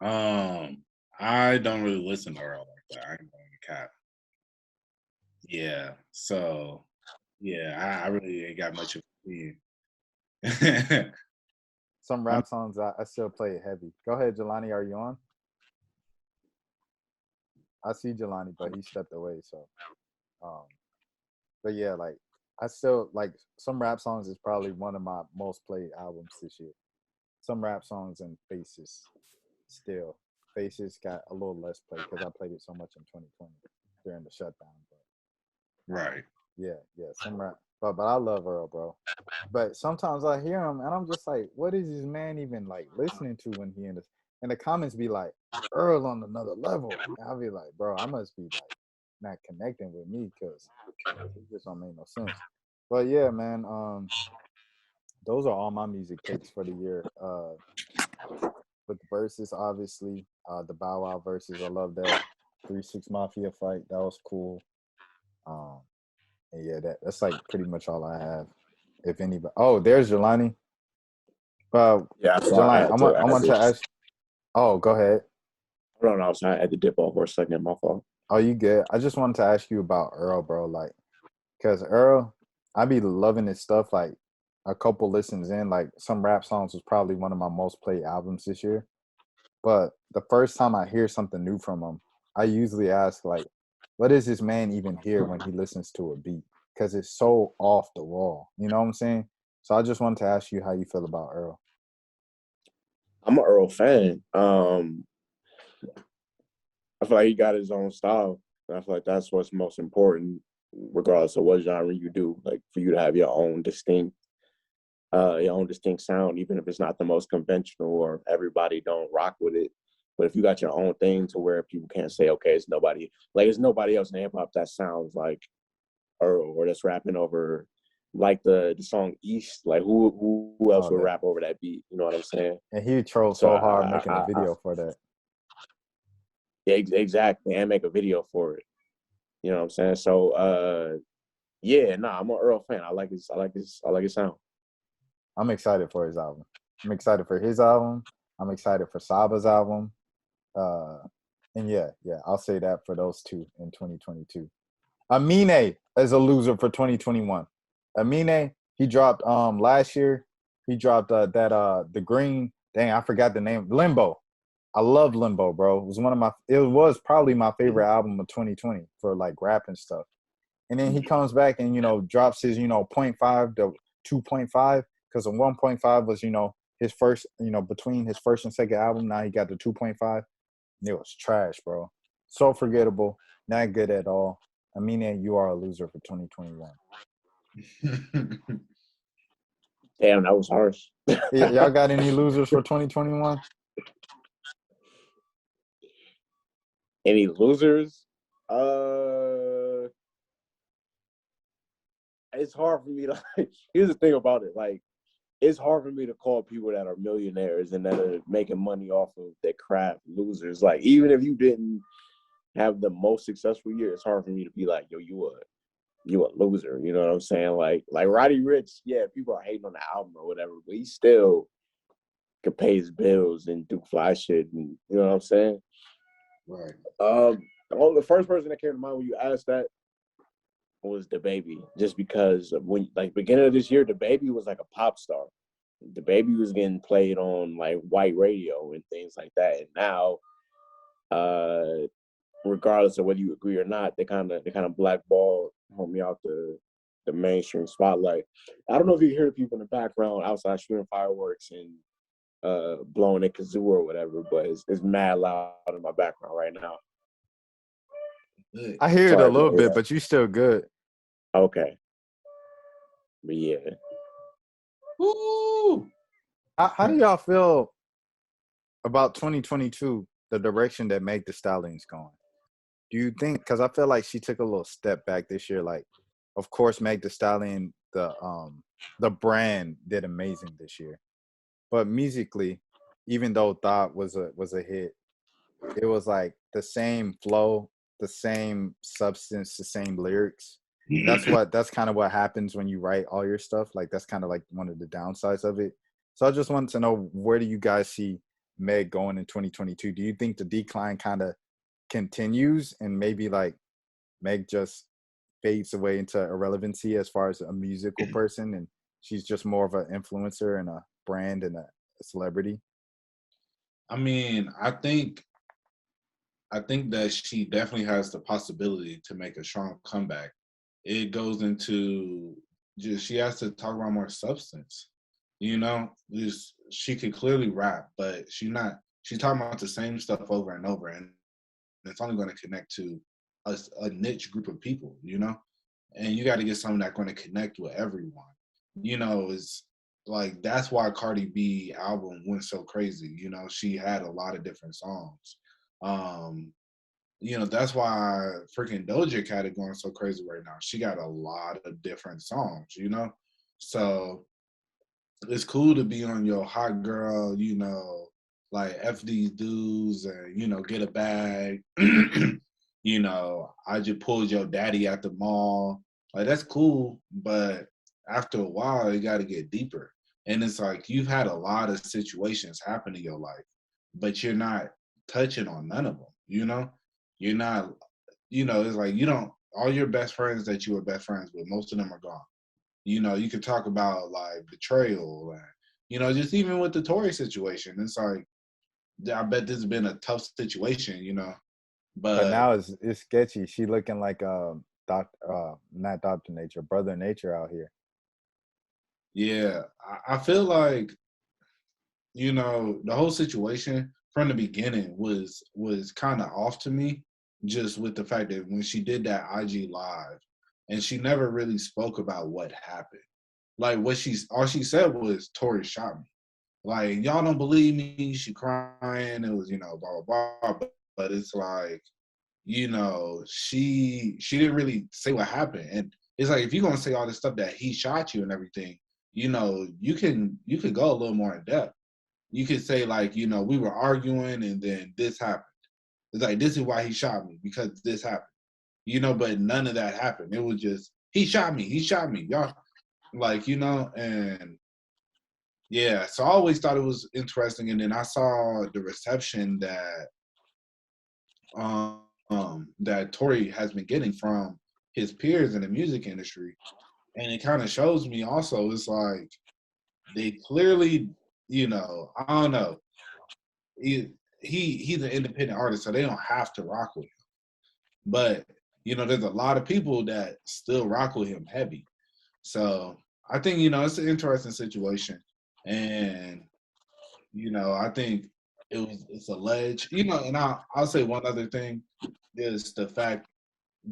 I don't really listen to Earl like that. I ain't going to cap. Yeah. So yeah, I really ain't got much of a opinion. some rap songs I still play it heavy. Go ahead, Jelani. Are you on? I see Jelani, but he stepped away. So, um, but yeah, like I still like some rap songs is probably one of my most played albums this year. Some rap songs and Faces still. Faces got a little less play because I played it so much in 2020 during the shutdown. But Right. yeah, some rap. But I love Earl, bro. But sometimes I hear him and I'm just like, what is this man even like listening to when he in the comments be like Earl on another level. And I'll be like, bro, I must be like not connecting with me because it just don't make no sense. But yeah, man, those are all my music picks for the year. With the verses, obviously, the Bow Wow verses, I love that 3 6 Mafia fight. That was cool. Um, and yeah, that's like pretty much all I have. If anybody, oh, there's Jelani. Yeah, so I Jelani, had to. I want to ask. Oh, go ahead. Hold on, I had to dip off for a second. My fault. Oh, you good? I just wanted to ask you about Earl, bro. Like, cause Earl, I be loving his stuff. Like, a couple listens in, like some rap songs was probably one of my most played albums this year. But the first time I hear something new from him, I usually ask like, what does this man even hear when he listens to a beat? Because it's so off the wall. You know what I'm saying? So I just wanted to ask you how you feel about Earl. I'm an Earl fan. I feel like he got his own style. And I feel like that's what's most important, regardless of what genre you do. Like for you to have your own distinct sound, even if it's not the most conventional or everybody don't rock with it. But if you got your own thing to where people can't say, okay, it's nobody else in hip hop that sounds like Earl or that's rapping over like the song East. Like who else would rap over that beat? You know what I'm saying? And he trolled So so hard making a video for that. Yeah, exactly, and make a video for it. You know what I'm saying? So yeah, I'm an Earl fan. I like his sound. I'm excited for his album. I'm excited for his album. I'm excited for Saba's album. And yeah, I'll say that for those two in 2022. Amine is a loser for 2021. Amine, he dropped last year. He dropped the green. Dang, I forgot the name. Limbo. I love Limbo, bro. It was probably my favorite album of 2020 for like rap and stuff. And then he comes back and drops his 0.5 to 2.5 because the 1.5 was his first between his first and second album. Now he got the 2.5. And it was trash, bro. So forgettable. Not good at all. Amine, you are a loser for 2021. Damn, that was harsh. Y'all got any losers for 2021? Any losers? It's hard for me to here's the thing about it. Like, it's hard for me to call people that are millionaires and that are making money off of their craft losers. Like, even if you didn't have the most successful year, it's hard for me to be like, yo, you a loser. You know what I'm saying? Like Roddy Ricch, yeah, people are hating on the album or whatever, but he still could pay his bills and do fly shit, and you know what I'm saying? Right. The first person that came to mind when you asked that was DaBaby, just because when beginning of this year, DaBaby was like a pop star. DaBaby was getting played on like white radio and things like that, and now, regardless of whether you agree or not, they kind of blackball homie out the mainstream spotlight. I don't know if you hear people in the background outside shooting fireworks and blowing a kazoo or whatever, but it's mad loud in my background right now. I hear it a little bit, but you still good. Okay. But yeah. Woo! How do y'all feel about 2022, the direction that Meg Thee Stallion's going? Do you think, because I feel like she took a little step back this year, like, of course, Meg Thee Stallion, the brand did amazing this year. But musically, even though Thought was a hit, it was like the same flow, the same substance, the same lyrics. That's kind of what happens when you write all your stuff. Like, that's kind of like one of the downsides of it. So I just wanted to know, where do you guys see Meg going in 2022? Do you think the decline kind of continues and maybe like Meg just fades away into irrelevancy as far as a musical person, and she's just more of an influencer and a brand and celebrity? I mean, I think that she definitely has the possibility to make a strong comeback. It goes into just she has to talk about more substance. You know, just she could clearly rap, but she's talking about the same stuff over and over, and it's only going to connect to a niche group of people, you know? And you got to get something that's going to connect with everyone. You know, it's like that's why Cardi B album went so crazy. You know, she had a lot of different songs. Um, you know, that's why freaking Doja Cat is going so crazy right now. She got a lot of different songs, you know? So it's cool to be on your hot girl, you know, like F these dudes and, you know, get a bag. You know, I just pulled your daddy at the mall. Like, that's cool. But after a while, you got to get deeper. And it's like you've had a lot of situations happen in your life, but you're not touching on none of them, you know? You're not, you know, it's like you don't, all your best friends that you were best friends with, most of them are gone. You know, you could talk about like betrayal and, you know, just even with the Tory situation, it's like, I bet this has been a tough situation, you know, But but now it's sketchy. She looking like not Dr. Nature, Brother Nature out here. yeah, I feel like, you know, the whole situation from the beginning was kind of off to me, just with the fact that when she did that IG live, and she never really spoke about what happened. Like all she said was Tory shot me. Like y'all don't believe me. She crying. It was, you know, blah blah blah. But it's like, you know, she didn't really say what happened. And it's like if you're gonna say all this stuff that he shot you and everything, you know, you could go a little more in depth. You could say like, you know, we were arguing and then this happened. It's like this is why he shot me because this happened. You know, but none of that happened. It was just he shot me. He shot me. Y'all like, you know, and yeah. So I always thought it was interesting, and then I saw the reception that Tory has been getting from his peers in the music industry, and it kind of shows me also. It's like they clearly, you know, I don't know. He's an independent artist, so they don't have to rock with him. But you know, there's a lot of people that still rock with him heavy. So I think, you know, it's an interesting situation, and you know, I think it's alleged. You know, and I'll say one other thing is the fact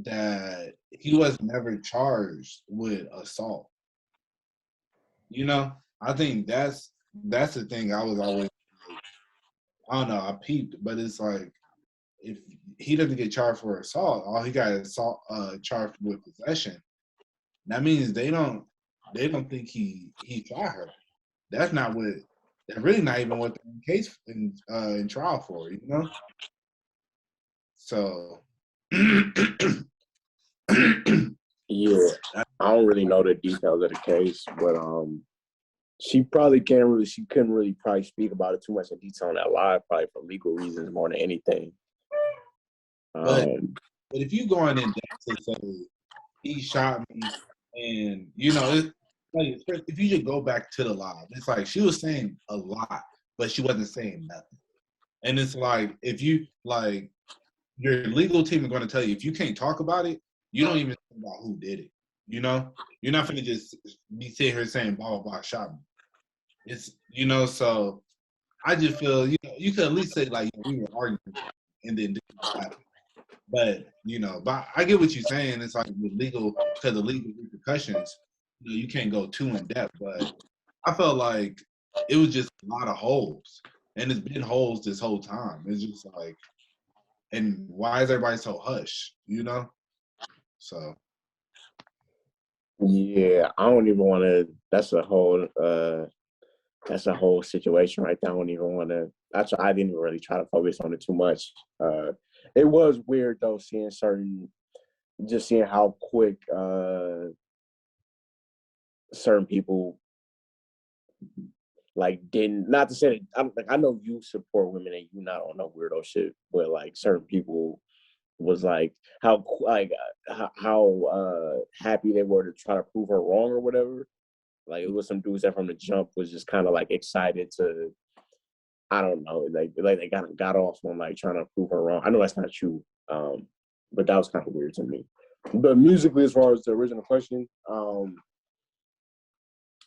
that he was never charged with assault. You know, I think that's the thing I was always like, I don't know, I peeped, but it's like if he doesn't get charged for assault, all he got is charged with possession. That means they don't think he shot her. That's not what. That's really not even what the case in trial for. You know. So. Yeah, I don't really know the details of the case, but she probably she couldn't really probably speak about it too much in detail on that live, probably for legal reasons more than anything. But if you go in and to say he shot me, and you know, like if you just go back to the live, it's like she was saying a lot, but she wasn't saying nothing. And it's like if you like your legal team are going to tell you if you can't talk about it, you don't even think about who did it. You know, you're not going to just be sitting here saying blah blah blah shot me. It's you know, so I just feel you know you could at least say like we were arguing and then this happened. But you know, but I get what you're saying. It's like with legal because of legal repercussions, you know, you can't go too in depth. But I felt like it was just a lot of holes, and it's been holes this whole time. It's just like, and why is everybody so hush? You know, so yeah, I don't even want to. That's a whole situation right there. I don't even want to. I didn't even really try to focus on it too much. It was weird though, seeing how quick certain people like didn't. Not to say that I know you support women and you not on no weirdo shit, but like certain people was like how happy they were to try to prove her wrong or whatever. Like it was some dudes that from the jump was just kind of like excited to, I don't know, like they got off on like trying to prove her wrong. I know that's not true, but that was kind of weird to me. But musically, as far as the original question,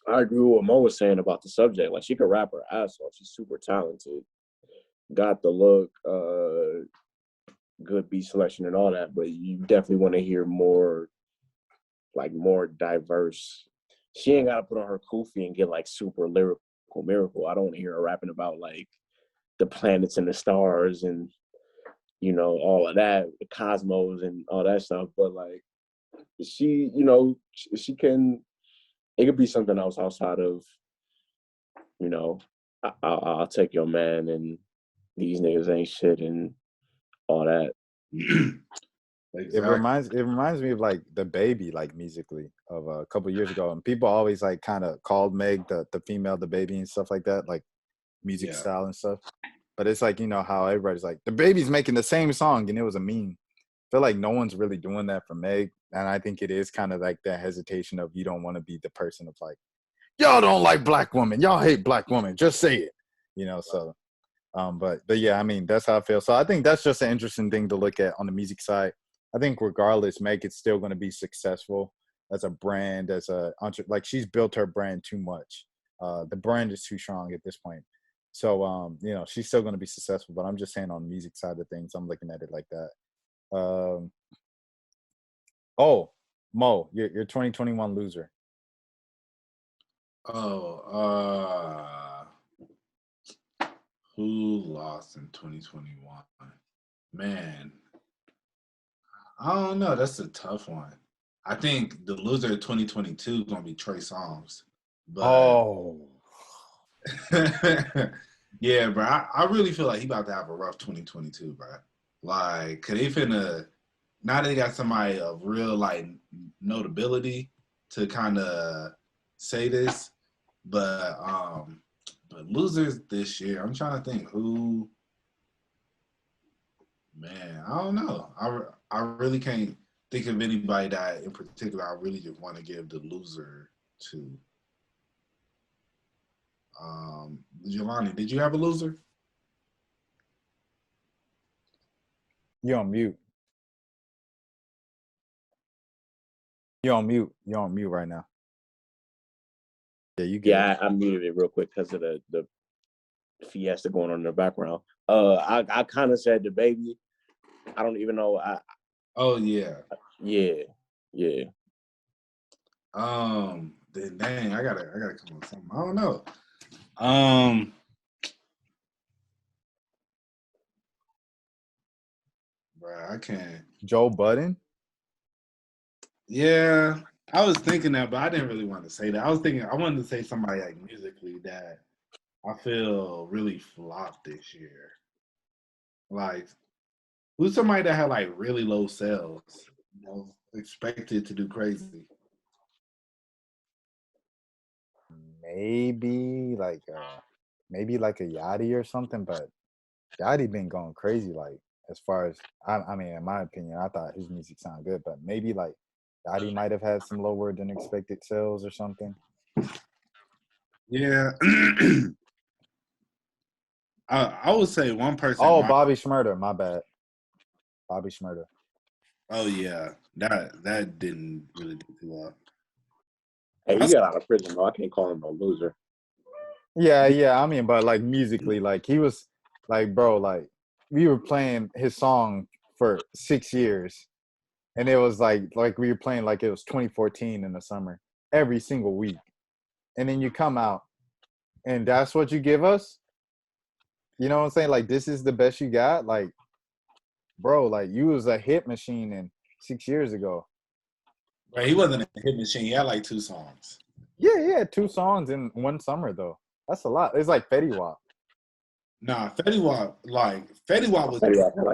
I agree with what Mo was saying about the subject. Like she could rap her ass off. She's super talented, got the look, good beat selection and all that. But you definitely want to hear more, like more diverse. She ain't got to put on her kufi and get like super lyrical miracle. I don't want to hear her rapping about like the planets and the stars and all of that, the cosmos and all that stuff. But like she, she can. It could be something else outside of, I'll take your man and these niggas ain't shit and all that. Exactly. It reminds me of like the Baby, like musically of a couple of years ago, and people always like kind of called Meg the female the Baby and stuff like that, like music style and stuff. But it's like how everybody's like the Baby's making the same song, and it was a meme. I feel like no one's really doing that for Meg, and I think it is kind of like that hesitation of you don't want to be the person of like, y'all don't like black women, y'all hate black women, just say it, So, but yeah, I mean that's how I feel. So I think that's just an interesting thing to look at on the music side. I think regardless, Meg is still going to be successful as a brand, like she's built her brand too much. The brand is too strong at this point. So, she's still going to be successful, but I'm just saying on the music side of things, I'm looking at it like that. Oh, Mo, you're 2021 loser. Oh, who lost in 2021? Man, I don't know. That's a tough one. I think the loser of 2022 is gonna be Trey Songz. But yeah, bro. I really feel like he about to have a rough 2022, bro. Like, cause they finna now they got somebody of real like notability to kind of say this, but losers this year. I'm trying to think who. Man, I don't know. I really can't think of anybody that in particular I really just want to give the loser to. Jelani, did you have a loser? You're on mute. You're on mute right now. Yeah, you good. Yeah, I muted it real quick because of the fiesta going on in the background. I kind of said the Baby. I don't even know. Oh yeah. Yeah. Then dang, I gotta come up with something. I don't know. Bruh, I can't. Joe Budden? Yeah, I was thinking that, but I didn't really want to say that. I wanted to say somebody like musically that I feel really flopped this year. Like, who's somebody that had like really low sales, expected to do crazy? Maybe like a Yachty or something, but Yachty been going crazy. Like as far as I mean, in my opinion, I thought his music sounded good, but maybe like Yachty might have had some lower than expected sales or something. Yeah. I would say one person. Oh, Bobby Shmurda. My bad. Bobby Shmurda. Oh yeah, that didn't really do too well. Hey, he got out of prison though. I can't call him a loser. Yeah. I mean, but like musically, like he was like, bro, like we were playing his song for 6 years, and it was like we were playing like it was 2014 in the summer every single week, and then you come out, and that's what you give us. You know what I'm saying? Like this is the best you got, like. Bro, like you was a hit machine in 6 years ago. Right, he wasn't a hit machine. He had like 2 songs. Yeah, he had 2 songs in one summer though. That's a lot. It's like Fetty Wap. Nah, Fetty Wap was like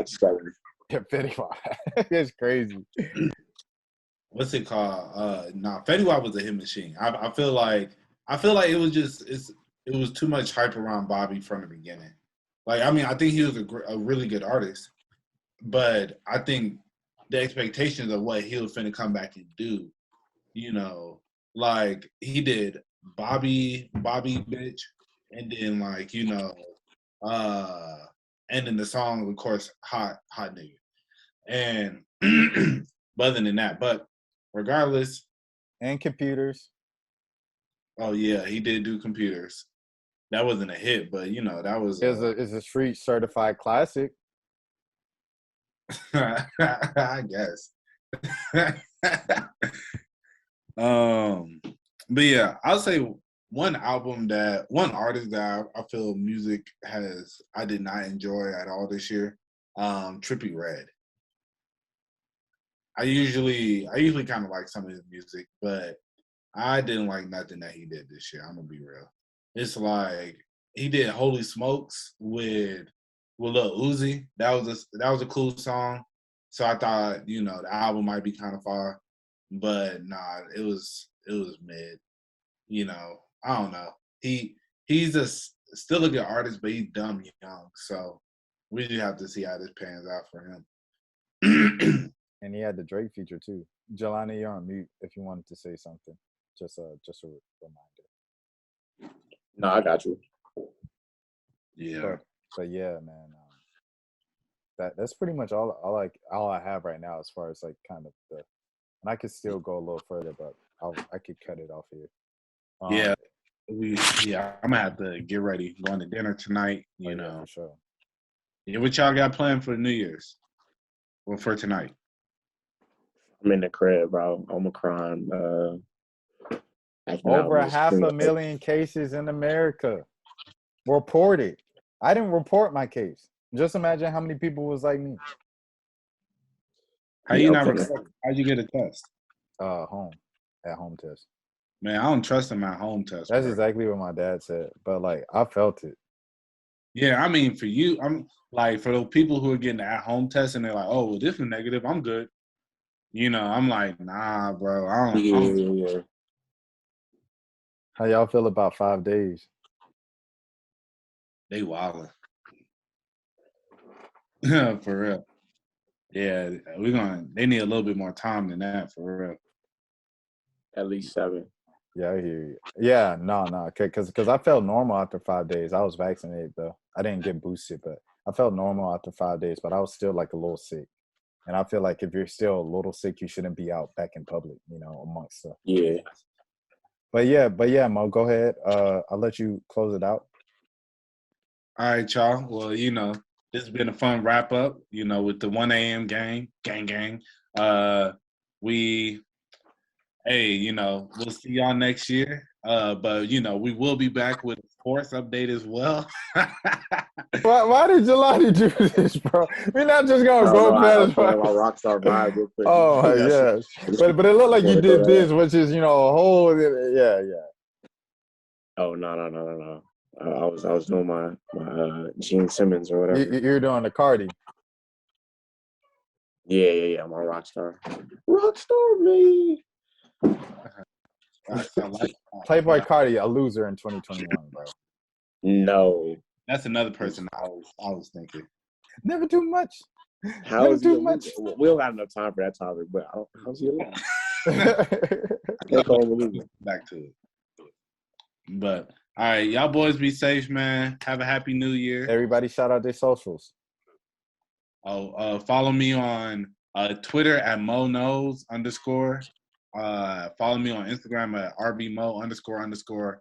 7. Yeah, Fetty Wap. It's crazy. What's it called? Fetty Wap was a hit machine. I feel like it was too much hype around Bobby from the beginning. Like, I mean, I think he was a really good artist. But I think the expectations of what he was finna come back and do, like he did Bobby bitch, and then like and then the song of course hot nigga, and but other than that, but regardless, And computers. oh yeah, he did do computers. That wasn't a hit, but that was Is a street certified classic. I guess. But yeah, I'll say one artist that I feel music I did not enjoy at all this year. Trippie Redd. I usually kind of like some of his music, but I didn't like nothing that he did this year. I'm gonna be real. It's like he did "Holy Smokes" with Lil Uzi. That was a cool song. So I thought the album might be kind of far, but nah, it was mid. I don't know. He's still a good artist, but he's dumb young. So we just have to see how this pans out for him. And he had the Drake feature too. Jelani, you're on mute if you wanted to say something. Just a reminder. No, I got you. Yeah. But yeah, man. That's pretty much all I have right now as far as like kind of and I could still go a little further, but I could cut it off here. Yeah. I'm gonna have to get ready. Going to dinner tonight, For sure. Yeah, what y'all got planned for New Year's? Well, for tonight. I'm in the crib, bro. Omicron. Over 500,000 cases in America reported. I didn't report my case. Just imagine how many people was like me. How you not report? How'd you get a test? At home test. Man, I don't trust them at home test. That's exactly what my dad said, but like I felt it. Yeah, I mean, for you, I'm like for those people who are getting at home tests and they're like, "Oh, well, this is negative. I'm good." I'm like, "Nah, bro. I don't." Yeah. How y'all feel about 5 days? They wildin'. For real. Yeah, they need a little bit more time than that, for real. At least 7. Yeah, I hear you. Yeah, no, because I felt normal after 5 days. I was vaccinated though. I didn't get boosted, but I felt normal after 5 days. But I was still like a little sick, and I feel like if you're still a little sick, you shouldn't be out back in public, amongst stuff. Yeah. But yeah, Mo, go ahead. I'll let you close it out. All right, y'all. Well, this has been a fun wrap up. With the 1 a.m. gang. We'll see y'all next year. But we will be back with a sports update as well. Why did Jelani do this, bro? We're not just gonna go past my rockstar vibe real quick. Oh yeah, but it looked like you did this, which is a whole yeah. Oh no. I was doing my Gene Simmons or whatever. You're doing the Cardi. Yeah. I'm a rockstar. Rockstar me. Playboy Cardi, a loser in 2021, bro. No. That's another person I was thinking. Never too much. How is too much? We don't have enough time for that topic, but how's he alive? I can't call him a loser. Back to it. But all right, y'all boys be safe, man. Have a happy new year. Everybody shout out their socials. Follow me on Twitter at MoKnows_. Follow me on Instagram at rbmo___,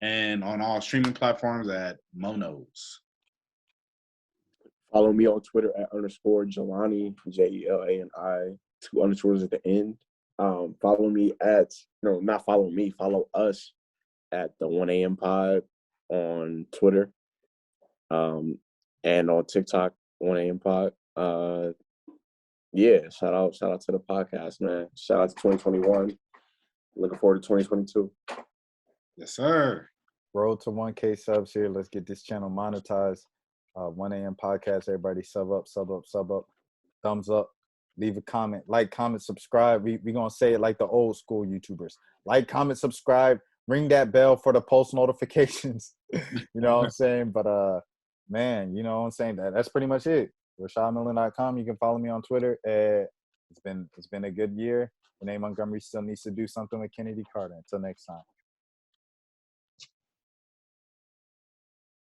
and on all streaming platforms at MoKnows. Follow me on Twitter at _Jelani, JELANI, 2 underscores at the end. Follow me follow us at the 1 a.m. pod on Twitter. And on TikTok, 1 a.m. pod. Yeah, shout out to the podcast, man. Shout out to 2021. Looking forward to 2022. Yes, sir. Road to 1K subs here. Let's get this channel monetized. 1 a.m. podcast. Everybody sub up. Thumbs up. Leave a comment. Like, comment, subscribe. We going to say it like the old school YouTubers. Like, comment, subscribe. Ring that bell for the post notifications. You know what I'm saying? But, man, you know what I'm saying? That's pretty much it. RashadMillen.com. You can follow me on Twitter. It's been a good year. Renee Montgomery still needs to do something with Kennedy Carter. Until next time.